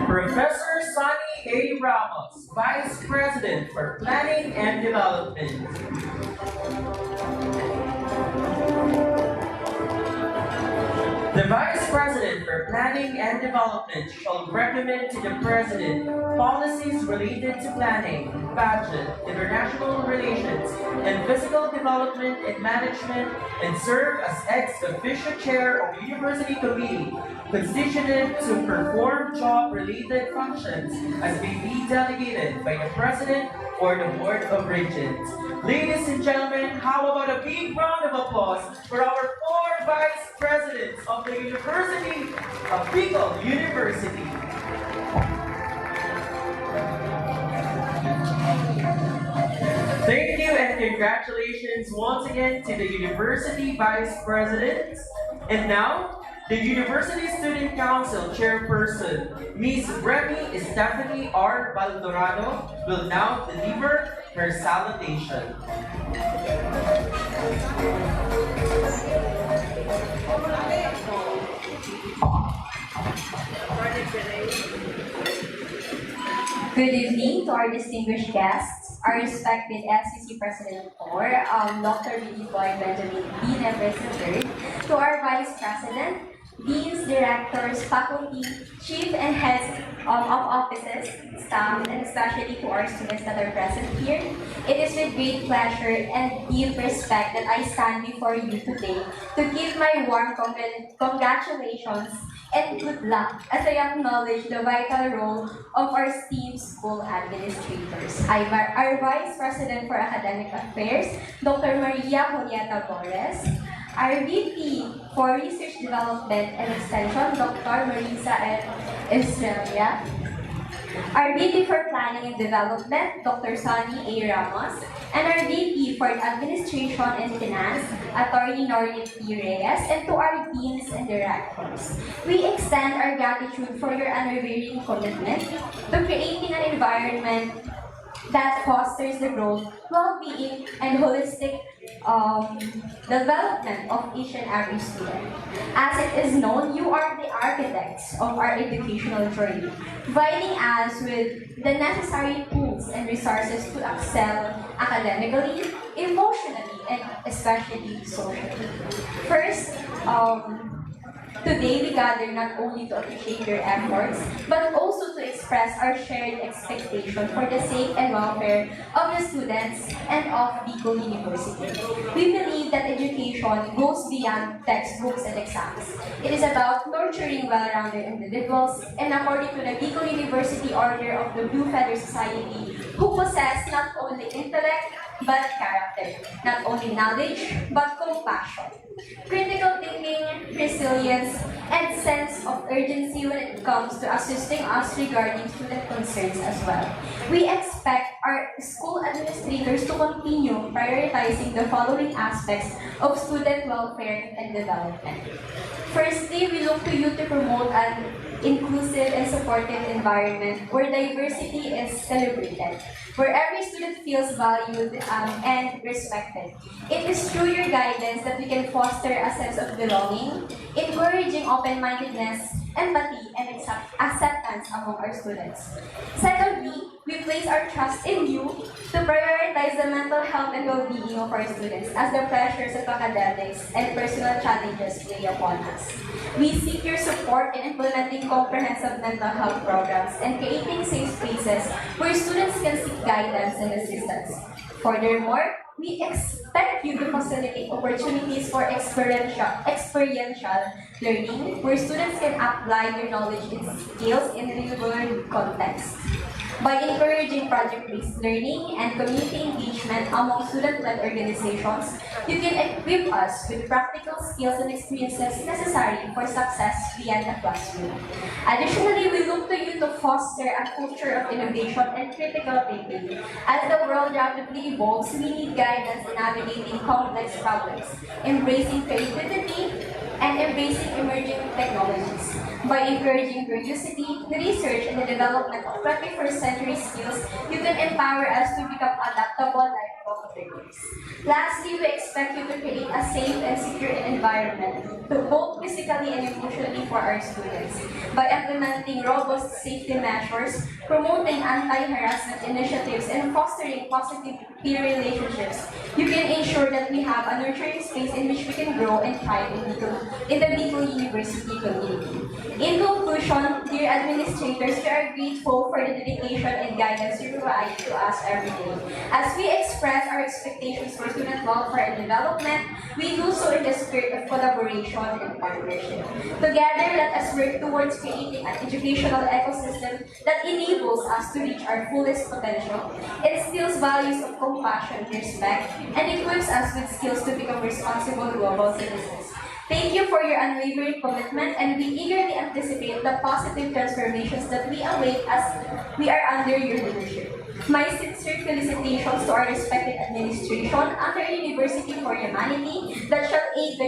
Professor Sonny A. Ramos, Vice President for Planning and Development. The Vice President for Planning and Development shall recommend to the President policies related to planning, budget, international relations, and physical development and management, and serve as ex-officio chair of University Committee, constituted to perform job-related functions as may be delegated by the President or the Board of Regents. Ladies and gentlemen, how about a big round of applause for our 4 Vice Presidents of the University of Bicol University. Thank you and congratulations once again to the University Vice Presidents. And now, the University Student Council Chairperson, Ms. Remy Stephanie R. Baldorado, will now deliver her salutation. Good evening to our distinguished guests, our respected FCC President for Dr. B. Boy Benjamin D. Neves III, to our Vice President, Deans, Directors, Faculty, Chief and Heads of Offices, staff, and especially to our students that are present here. It is with great pleasure and deep respect that I stand before you today to give my warm congratulations and good luck as I acknowledge the vital role of our esteemed school administrators. Our Vice President for Academic Affairs, Dr. Maria Julieta Boris, our VP for Research Development and Extension, Dr. Marisa N. Estrella, our VP for Planning and Development, Dr. Sonny A. Ramos, and our VP for Administration and Finance, Attorney Noreen P. Reyes, and to our Deans and Directors. We extend our gratitude for your unwavering commitment to creating an environment that fosters the growth, well-being, and holistic development of each and every student. As it is known, you are the architects of our educational journey, providing us with the necessary tools and resources to excel academically, emotionally, and especially socially. First, today we gather not only to appreciate your efforts, but also to express our shared expectation for the sake and welfare of the students and of Bicol University. We believe that education goes beyond textbooks and exams. It is about nurturing well-rounded individuals, and according to the Bicol University Order of the Blue Feather Society, who possess not only intellect, but character, not only knowledge, but compassion, critical thinking, resilience, and sense of urgency when it comes to assisting us regarding student concerns as well. We expect our school administrators to continue prioritizing the following aspects of student welfare and development. Firstly, we look to you to promote an inclusive and supportive environment where diversity is celebrated, where every student feels valued and respected. It is through your guidance that we can foster a sense of belonging, encouraging open-mindedness, empathy, and acceptance among our students. Secondly, we place our trust in you to prioritize the mental health and well-being of our students as the pressures of academics and personal challenges weigh upon us. We seek your support in implementing comprehensive mental health programs and creating safe spaces where students can seek guidance and assistance. Furthermore, we expect you to facilitate opportunities for experiential learning where students can apply their knowledge and skills in a real-world context. By encouraging project-based learning and community engagement among student-led organizations, you can equip us with practical skills and experiences necessary for success beyond the classroom. Additionally, we look to you to foster a culture of innovation and critical thinking. As the world rapidly evolves, we need guidance in navigating complex problems, embracing creativity, and embracing emerging technologies. By encouraging curiosity, research, and the development of 21st century skills, you can empower us to become adaptable lifelong learners. Lastly, we expect you to create a safe and secure environment, to both physically and emotionally for our students. By implementing robust safety measures, promoting anti-harassment initiatives, and fostering positive peer relationships, you can ensure that we have a nurturing space in which we can grow and thrive in the Bicol University community. In conclusion, dear administrators, we are grateful for the dedication and guidance you provide to us every day. As we express our expectations for student welfare and development, we do so in the spirit of collaboration and partnership. Together, let us work towards creating an educational ecosystem that enables us to reach our fullest potential, instills values of compassion and respect, and equips us with skills to become responsible global citizens. Thank you for your unwavering commitment, and we eagerly anticipate the positive transformations that we await as we are under your leadership. My sincere felicitations to our respected administration under University for Humanity that shall aid the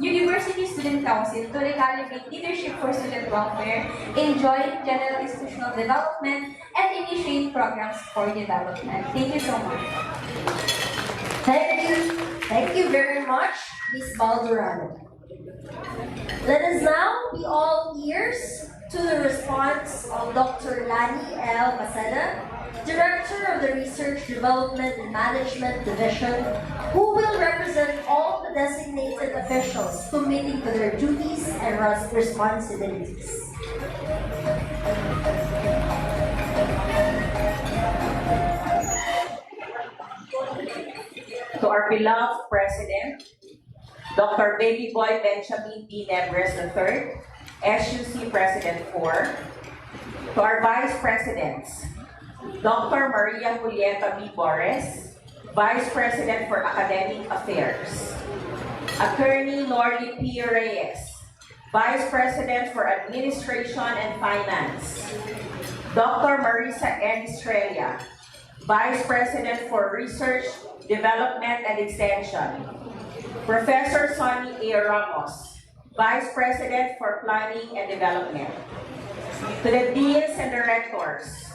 University Student Council to recalibrate leadership for student welfare, enjoy general institutional development, and initiate programs for development. Thank you so much. Thank you. Thank you very much, Ms. Baldurano. Let us now be all ears to the response of Dr. Lani L. Maceda, Director of the Research, Development, and Management Division, who will represent all the designated officials committing to their duties and responsibilities. To our beloved President, Dr. Baby Boy Benjamin D. Nebres III, SUC President 4. To our Vice Presidents, Dr. Maria Julieta B. Borres, Vice President for Academic Affairs. Attorney Norly P. Reyes, Vice President for Administration and Finance. Dr. Marisa N. Estrella, Vice President for Research, Development and Extension. Professor Sonny A. Ramos, Vice President for Planning and Development. To the Deans and Directors,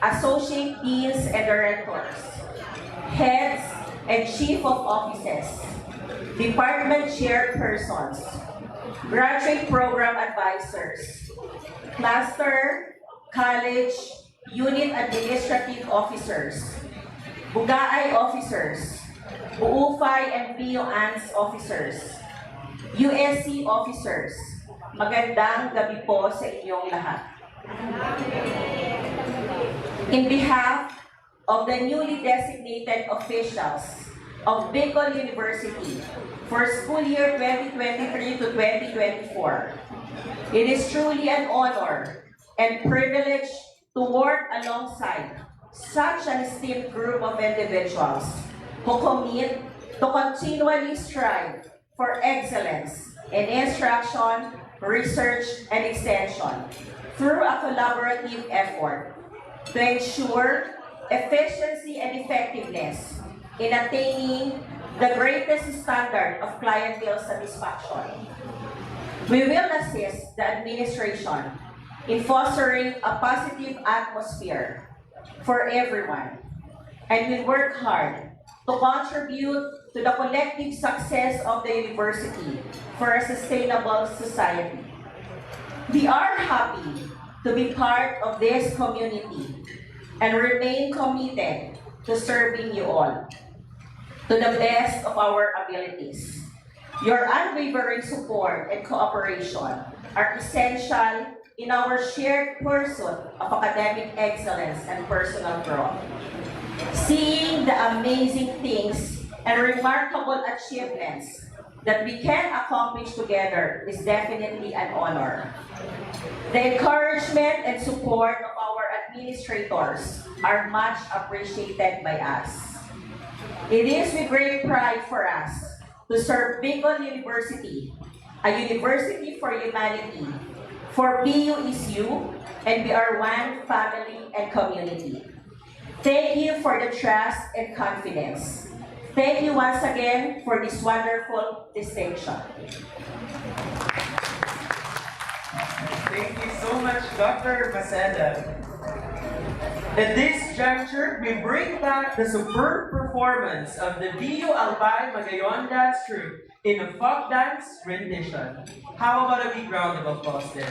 Associate Deans and Directors, Heads and Chief of Offices, Department Chairpersons, Graduate Program Advisors, Cluster, College, Unit Administrative Officers, Bugaay Officers, Buufay and POANS Officers, USC Officers, magandang gabi po sa inyong lahat. In behalf of the newly designated officials of Bicol University for school year 2023 to 2024, it is truly an honor and privilege to work alongside such an esteemed group of individuals who commit to continually strive for excellence in instruction, research, and extension through a collaborative effort to ensure efficiency and effectiveness in attaining the greatest standard of clientele satisfaction. We will assist the administration in fostering a positive atmosphere for everyone and will work hard to contribute to the collective success of the university for a sustainable society. We are happy to be part of this community and remain committed to serving you all to the best of our abilities. Your unwavering support and cooperation are essential in our shared pursuit of academic excellence and personal growth. Seeing the amazing things and remarkable achievements that we can accomplish together is definitely an honor. The encouragement and support of our administrators are much appreciated by us. It is with great pride for us to serve Bicol University, a university for humanity. For BU is you, and we are one family and community. Thank you for the trust and confidence. Thank you once again for this wonderful distinction. Thank you so much, Dr. Maceda. At this juncture, we bring back the superb performance of the BU Albay Magayon Dance Troupe in a folk dance rendition. How about a big round of applause then?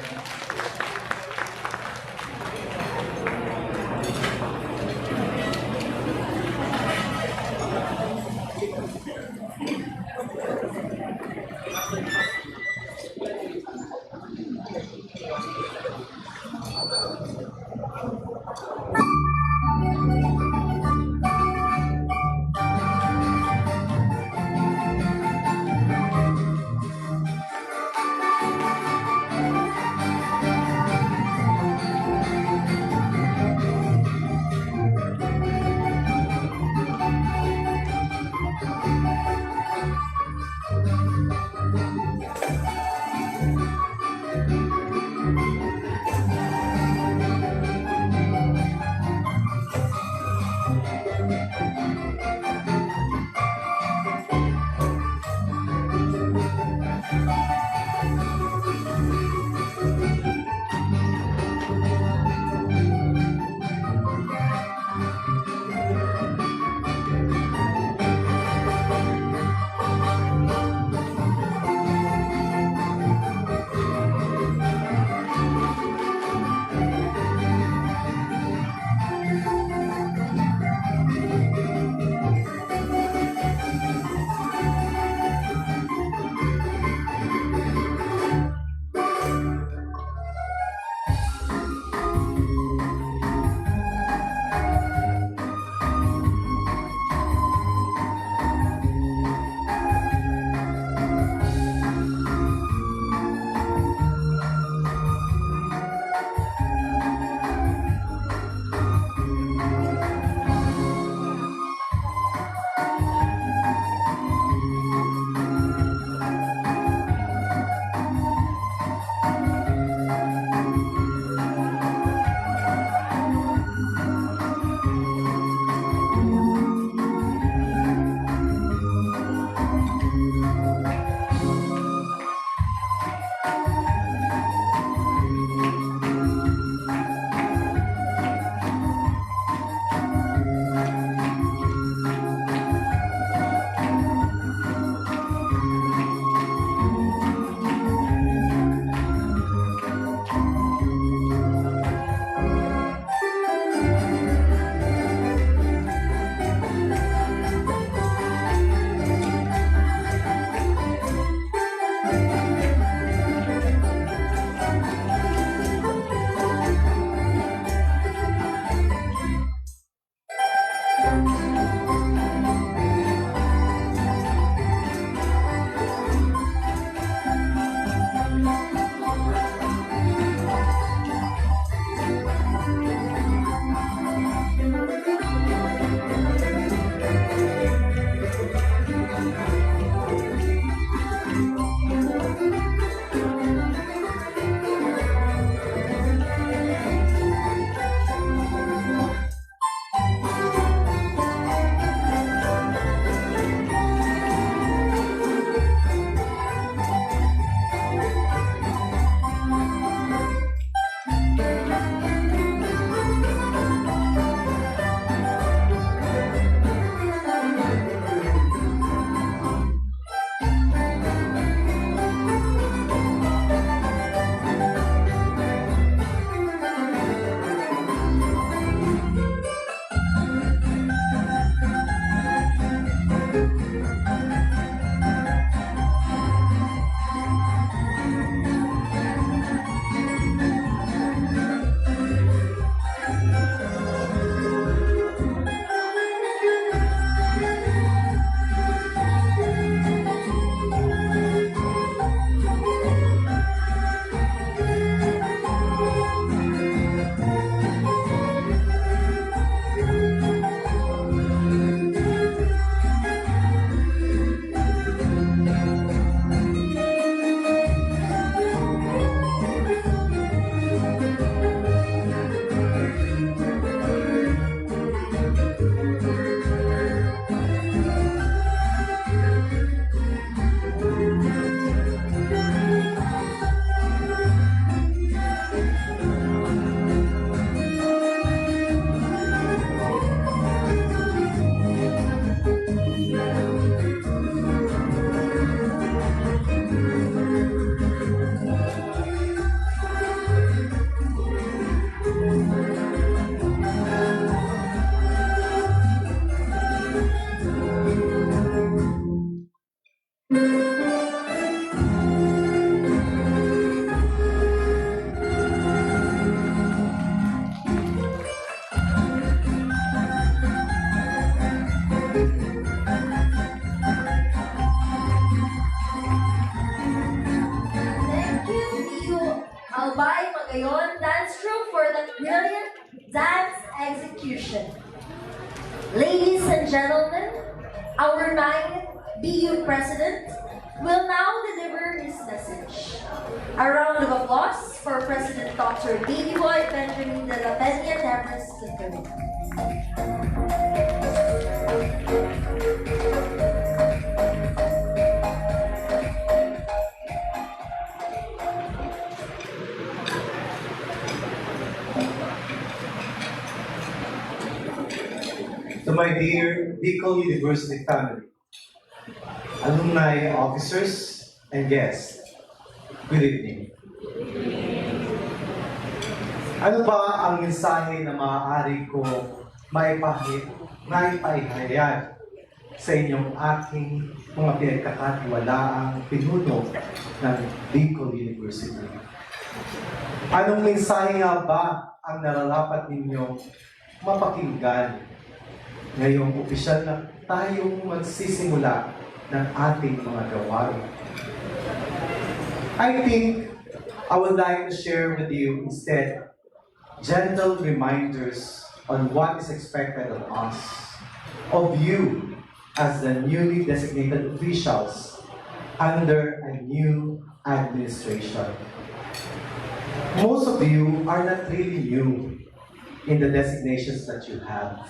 Albay Magayon Dance Troupe for the brilliant dance execution. Ladies and gentlemen, our 9th BU President will now deliver his message. A round of applause for President Dr. Babyboy Benjamin de la Peña Neves III. To my dear Bicol University family, alumni, officers, and guests, good evening. Ano ba ang mensahe na maaari ko maipahayag sa inyong aking mga pinagkakatiwalaang pinuno ng Bicol University? Anong mensahe nga ba ang nararapat ninyong mapakinggan ngayong opisyal na tayong magsisimula ng ating mga gawain? I think I would like to share with you instead gentle reminders on what is expected of us, of you as the newly designated officials under a new administration. Most of you are not really new in the designations that you have.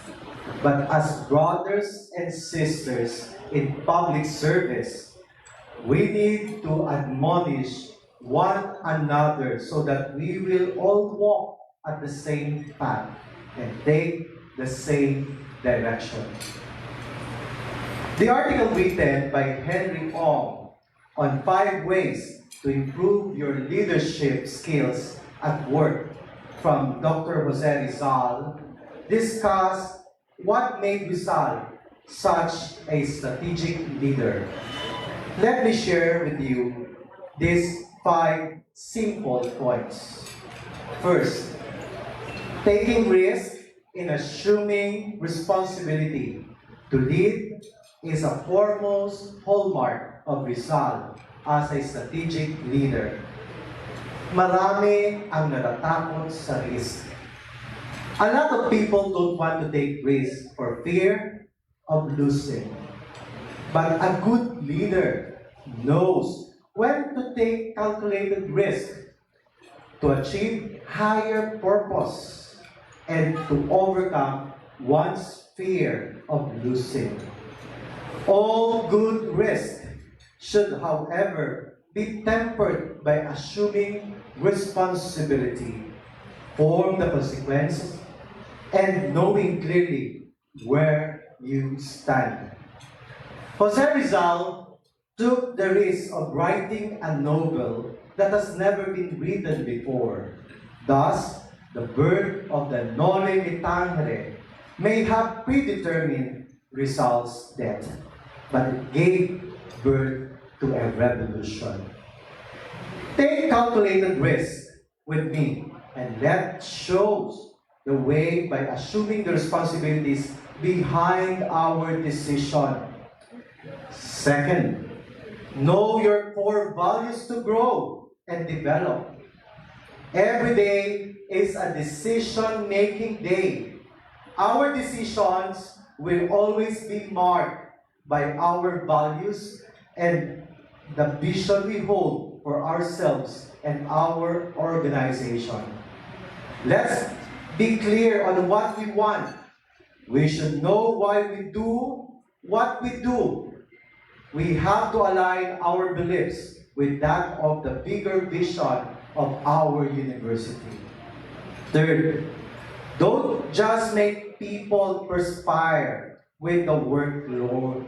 But as brothers and sisters in public service, we need to admonish one another so that we will all walk at the same path and take the same direction. The article written by Henry Ong on 5 ways to improve your leadership skills at work from Dr. Jose Rizal discussed what made Rizal such a strategic leader. Let me share with you these 5 simple points. First, taking risk in assuming responsibility to lead is a foremost hallmark of Rizal as a strategic leader. Marami ang natatakot sa risk. A lot of people don't want to take risks for fear of losing. But a good leader knows when to take calculated risk to achieve higher purpose and to overcome one's fear of losing. All good risk should, however, be tempered by assuming responsibility, form the consequences, and knowing clearly where you stand. Jose Rizal took the risk of writing a novel that has never been written before. Thus, the birth of the Nore ni Tangere may have predetermined Rizal's death, but it gave birth to a revolution. Take calculated risk with me, and let's show the way by assuming the responsibilities behind our decision. Second, know your core values to grow and develop. Every day is a decision-making day. Our decisions will always be marked by our values and the vision we hold for ourselves and our organization. Let's be clear on what we want. We should know why we do what we do. We have to align our beliefs with that of the bigger vision of our university. Third, don't just make people perspire with the workload.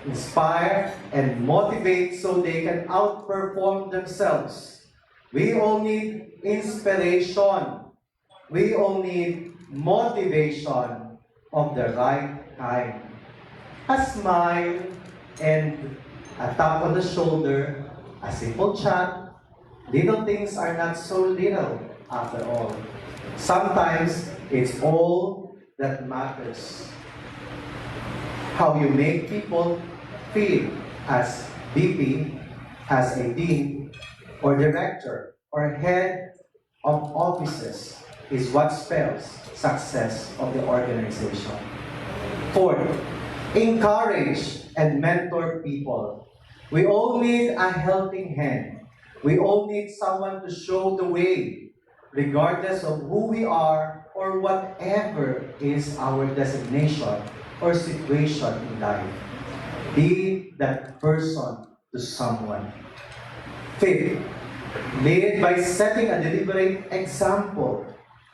Inspire and motivate so they can outperform themselves. We all need inspiration. We all need motivation of the right kind. A smile and a tap on the shoulder, a simple chat. Little things are not so little after all. Sometimes it's all that matters. How you make people feel as VP, as a dean, or director or head of offices is what spells success of the organization. Fourth, encourage and mentor people. We all need a helping hand. We all need someone to show the way, regardless of who we are or whatever is our designation or situation in life. Be that person to someone. Fifth, lead by setting a deliberate example.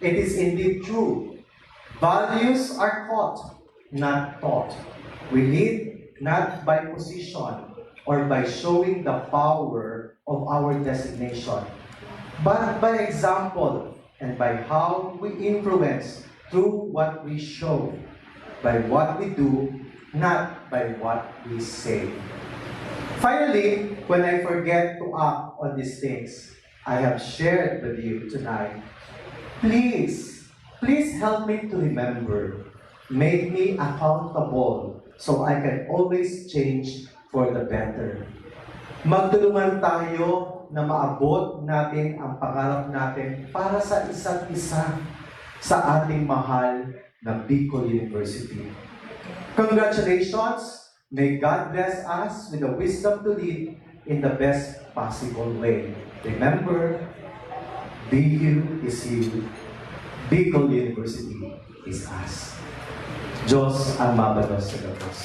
It is indeed true. Values are caught, not taught. We lead not by position or by showing the power of our designation, but by example and by how we influence through what we show, by what we do, not by what we say. Finally, when I forget to act on these things I have shared with you tonight, please help me to remember. Make me accountable so I can always change for the better. Magtulungan tayo na maabot natin ang pangarap natin para sa isa't isa sa ating mahal na Bicol University. Congratulations! May God bless us with the wisdom to lead in the best possible way. Remember, BU is you. Bicol University is us. Diyos ang mabalos sa Diyos.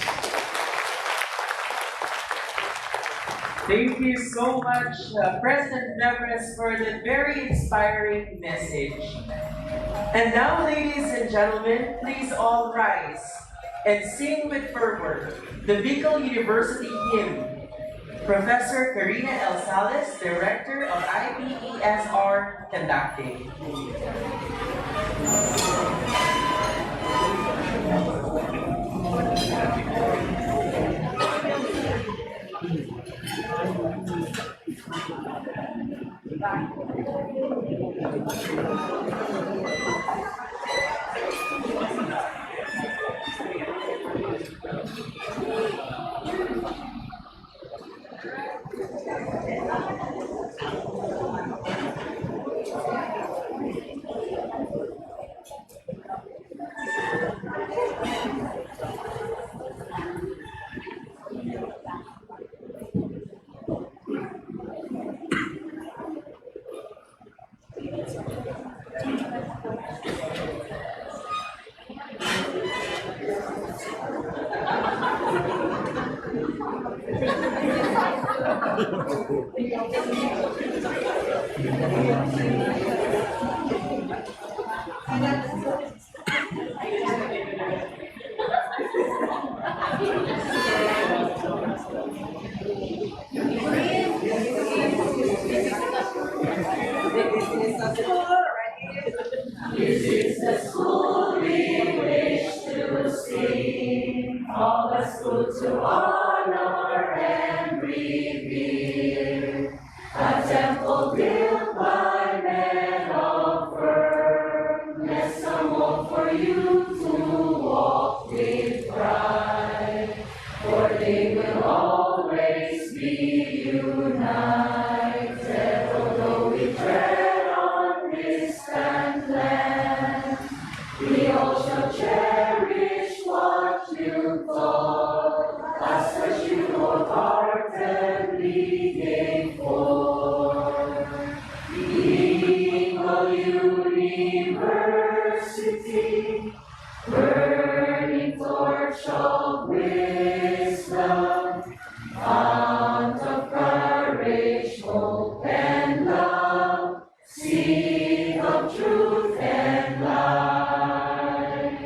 Thank you so much, President Neves, for the very inspiring message. And now, ladies and gentlemen, please all rise and sing with fervor the Bicol University hymn. Professor Karina L. Salas, Director of IPESR, conducting. This is the school we wish to see, all the school to honor and revere. A temple built by men of firmness, a mold for you to walk with pride, for they will always be united, although we tread on distant land. We all shall cherish what you taught us, as you wholeheartedly gave forth. Bicol University, burning torch of wisdom, fount of courage, hope, and love, seed of truth and light.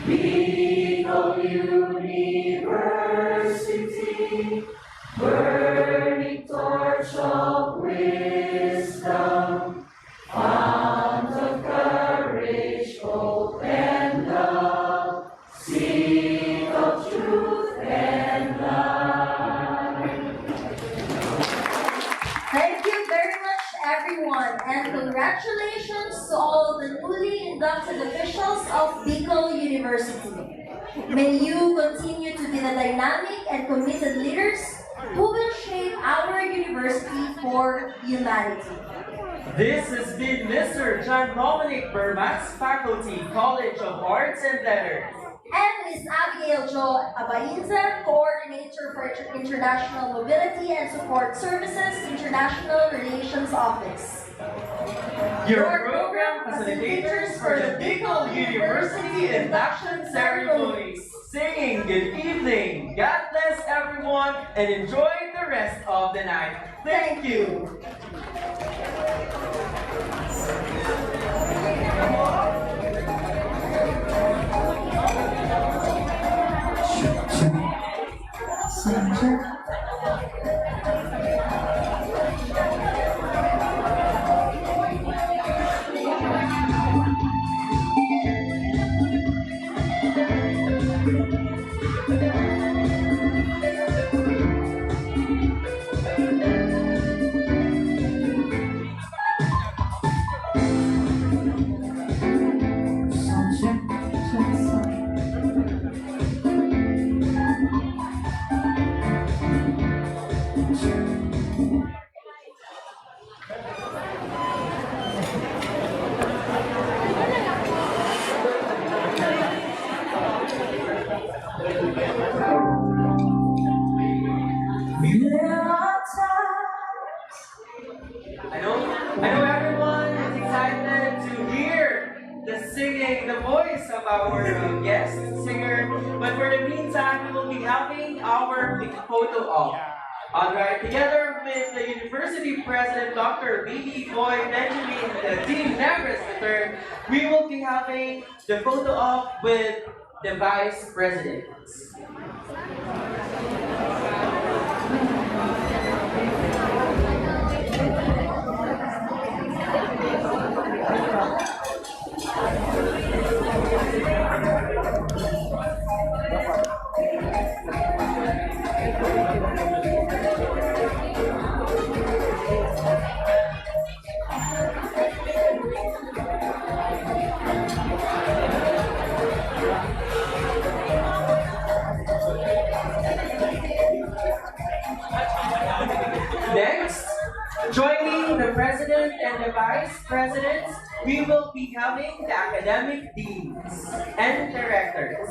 Bicol University, burning torch of wisdom, fount of courage, hope, and love, seed of truth and light. Thank you very much, everyone, and congratulations to all the newly inducted officials of Bicol University. May you continue to be the dynamic and committed leaders who will shape our university for humanity. This has been Mr. John Dominic Bermax, Faculty, College of Arts and Letters. And Ms. Abigail Jo Abainza, Coordinator for International Mobility and Support Services, International Relations Office. Your program facilitators for the Bicol University Induction Ceremonies. Singing good evening. God bless everyone and enjoy the rest of the night. Thank you. I know everyone is excited to hear the singing, the voice of our guest singer. But for the meantime, we will be having our photo op. Alright, together with the University President Dr. B.D. Boy Benjamin, the Dean Neves III, we will be having the photo op with the Vice Presidents. Next, joining the President and the Vice Presidents, we will be having the Academic Deans and Directors.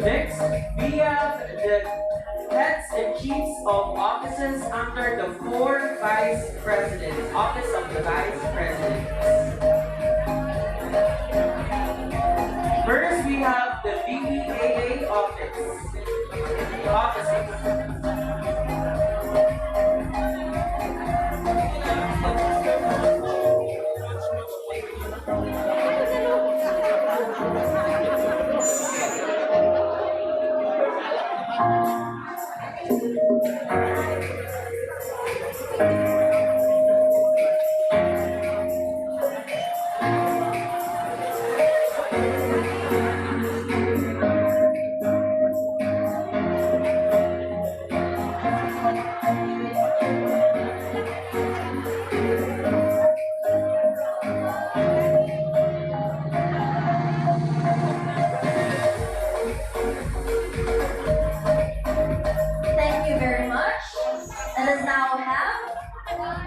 Next, we have the heads and chiefs of offices under the four vice presidents, office of the vice president. First, we have the VPAA office. The offices.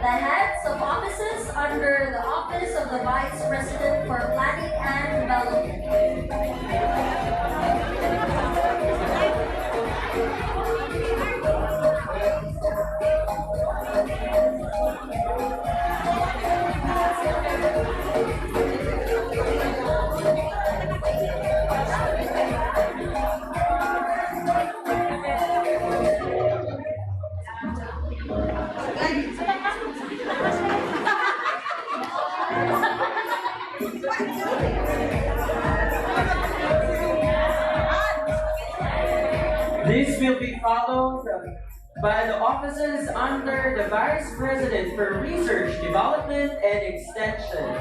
the heads of offices under the Office of the Vice President for Planning and Development. This will be followed by the offices under the Vice President for Research, Development, and Extension.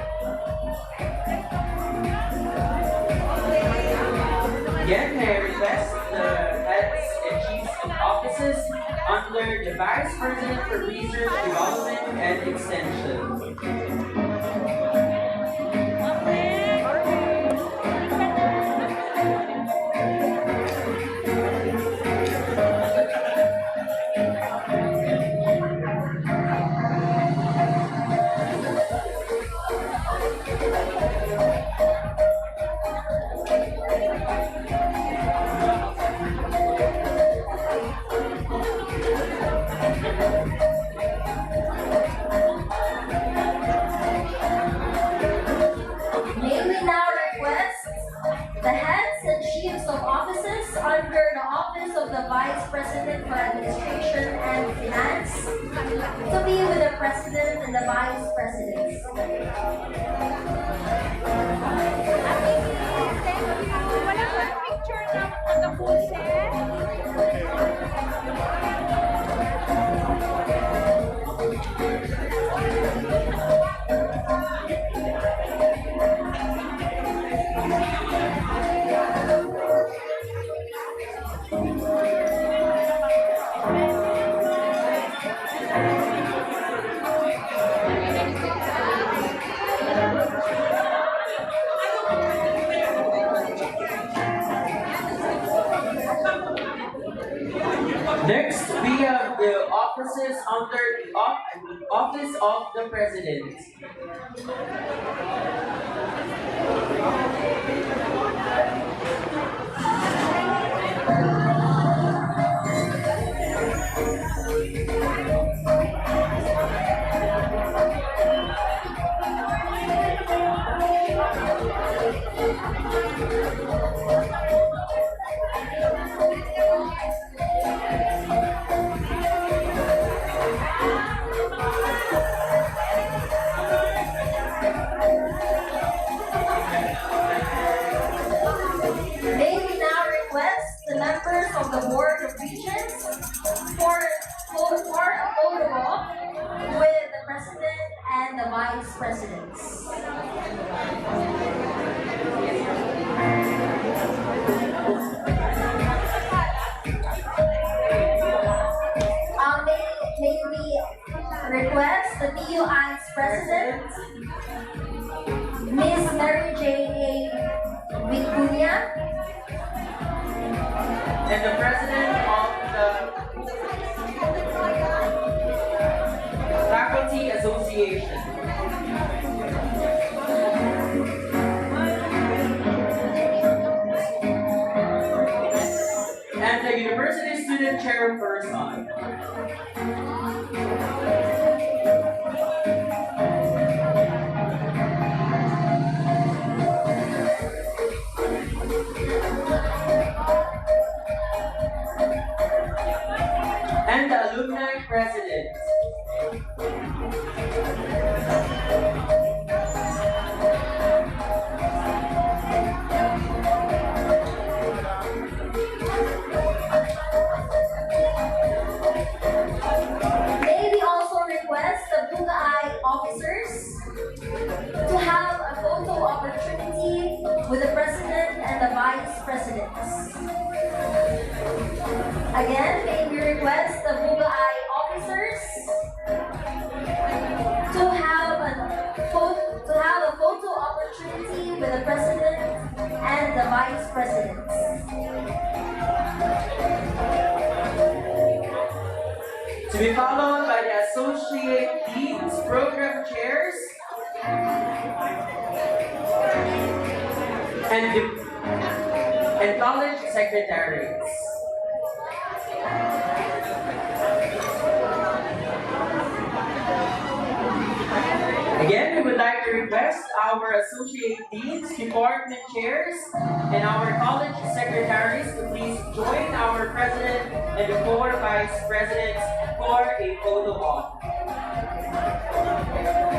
Again, may I request the heads and chiefs of offices under the Vice President for Research, Development, and Extension. May we now request the heads and chiefs of offices under the Office of the Vice President for Administration and Finance to be with the President and the Vice Presidents. Wala ba picture ng the full set? Next, we have the offices under the Office of the President. May we now request the members of the Board of Regents for a photo op with the President and the Vice Presidents. May we request the BUI's President, Ms. Mary J. A. Vicuña, And the President of the Faculty Association. And the University Student Chairperson. And the Alumni President. May we also request the BUI officers to have a photo opportunity with the President and the Vice Presidents. Again, may we request the BUI officers To be followed by the associate deans, program chairs, and college secretaries. Again, we would like to request our associate deans, department chairs, and our college secretaries to please join our president and the 4 vice presidents for a photo op.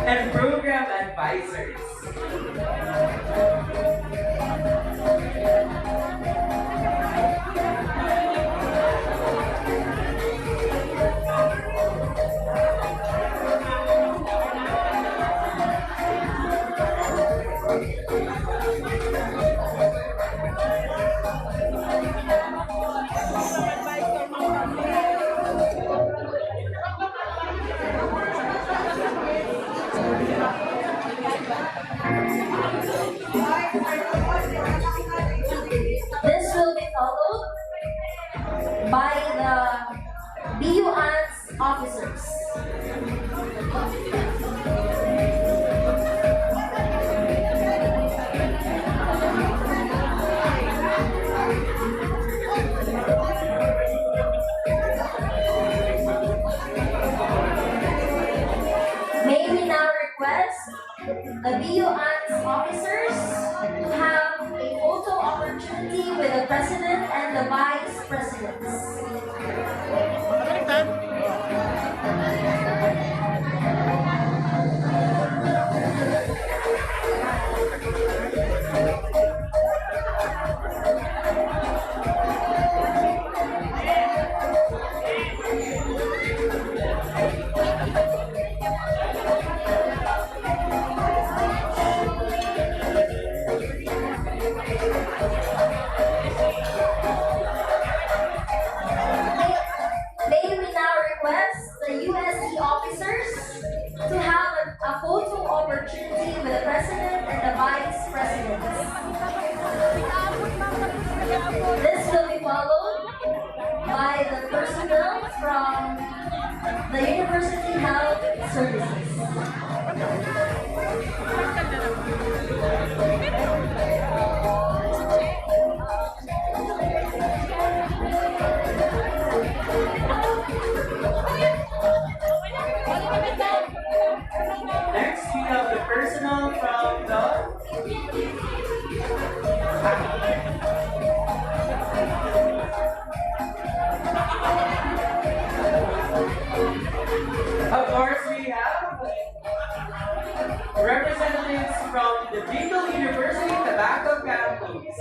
And program advisors. This will be followed by the BUANS officers. May we now request the BUANS officers to have a photo opportunity with the president and the vice presidents. May we now request the USD officers to have a photo opportunity with the president and the vice presidents. This will be followed by the personnel from the University Health Services. Next, we have the personnel from the Of course, we have representatives from the Bicol University Tobacco Campus.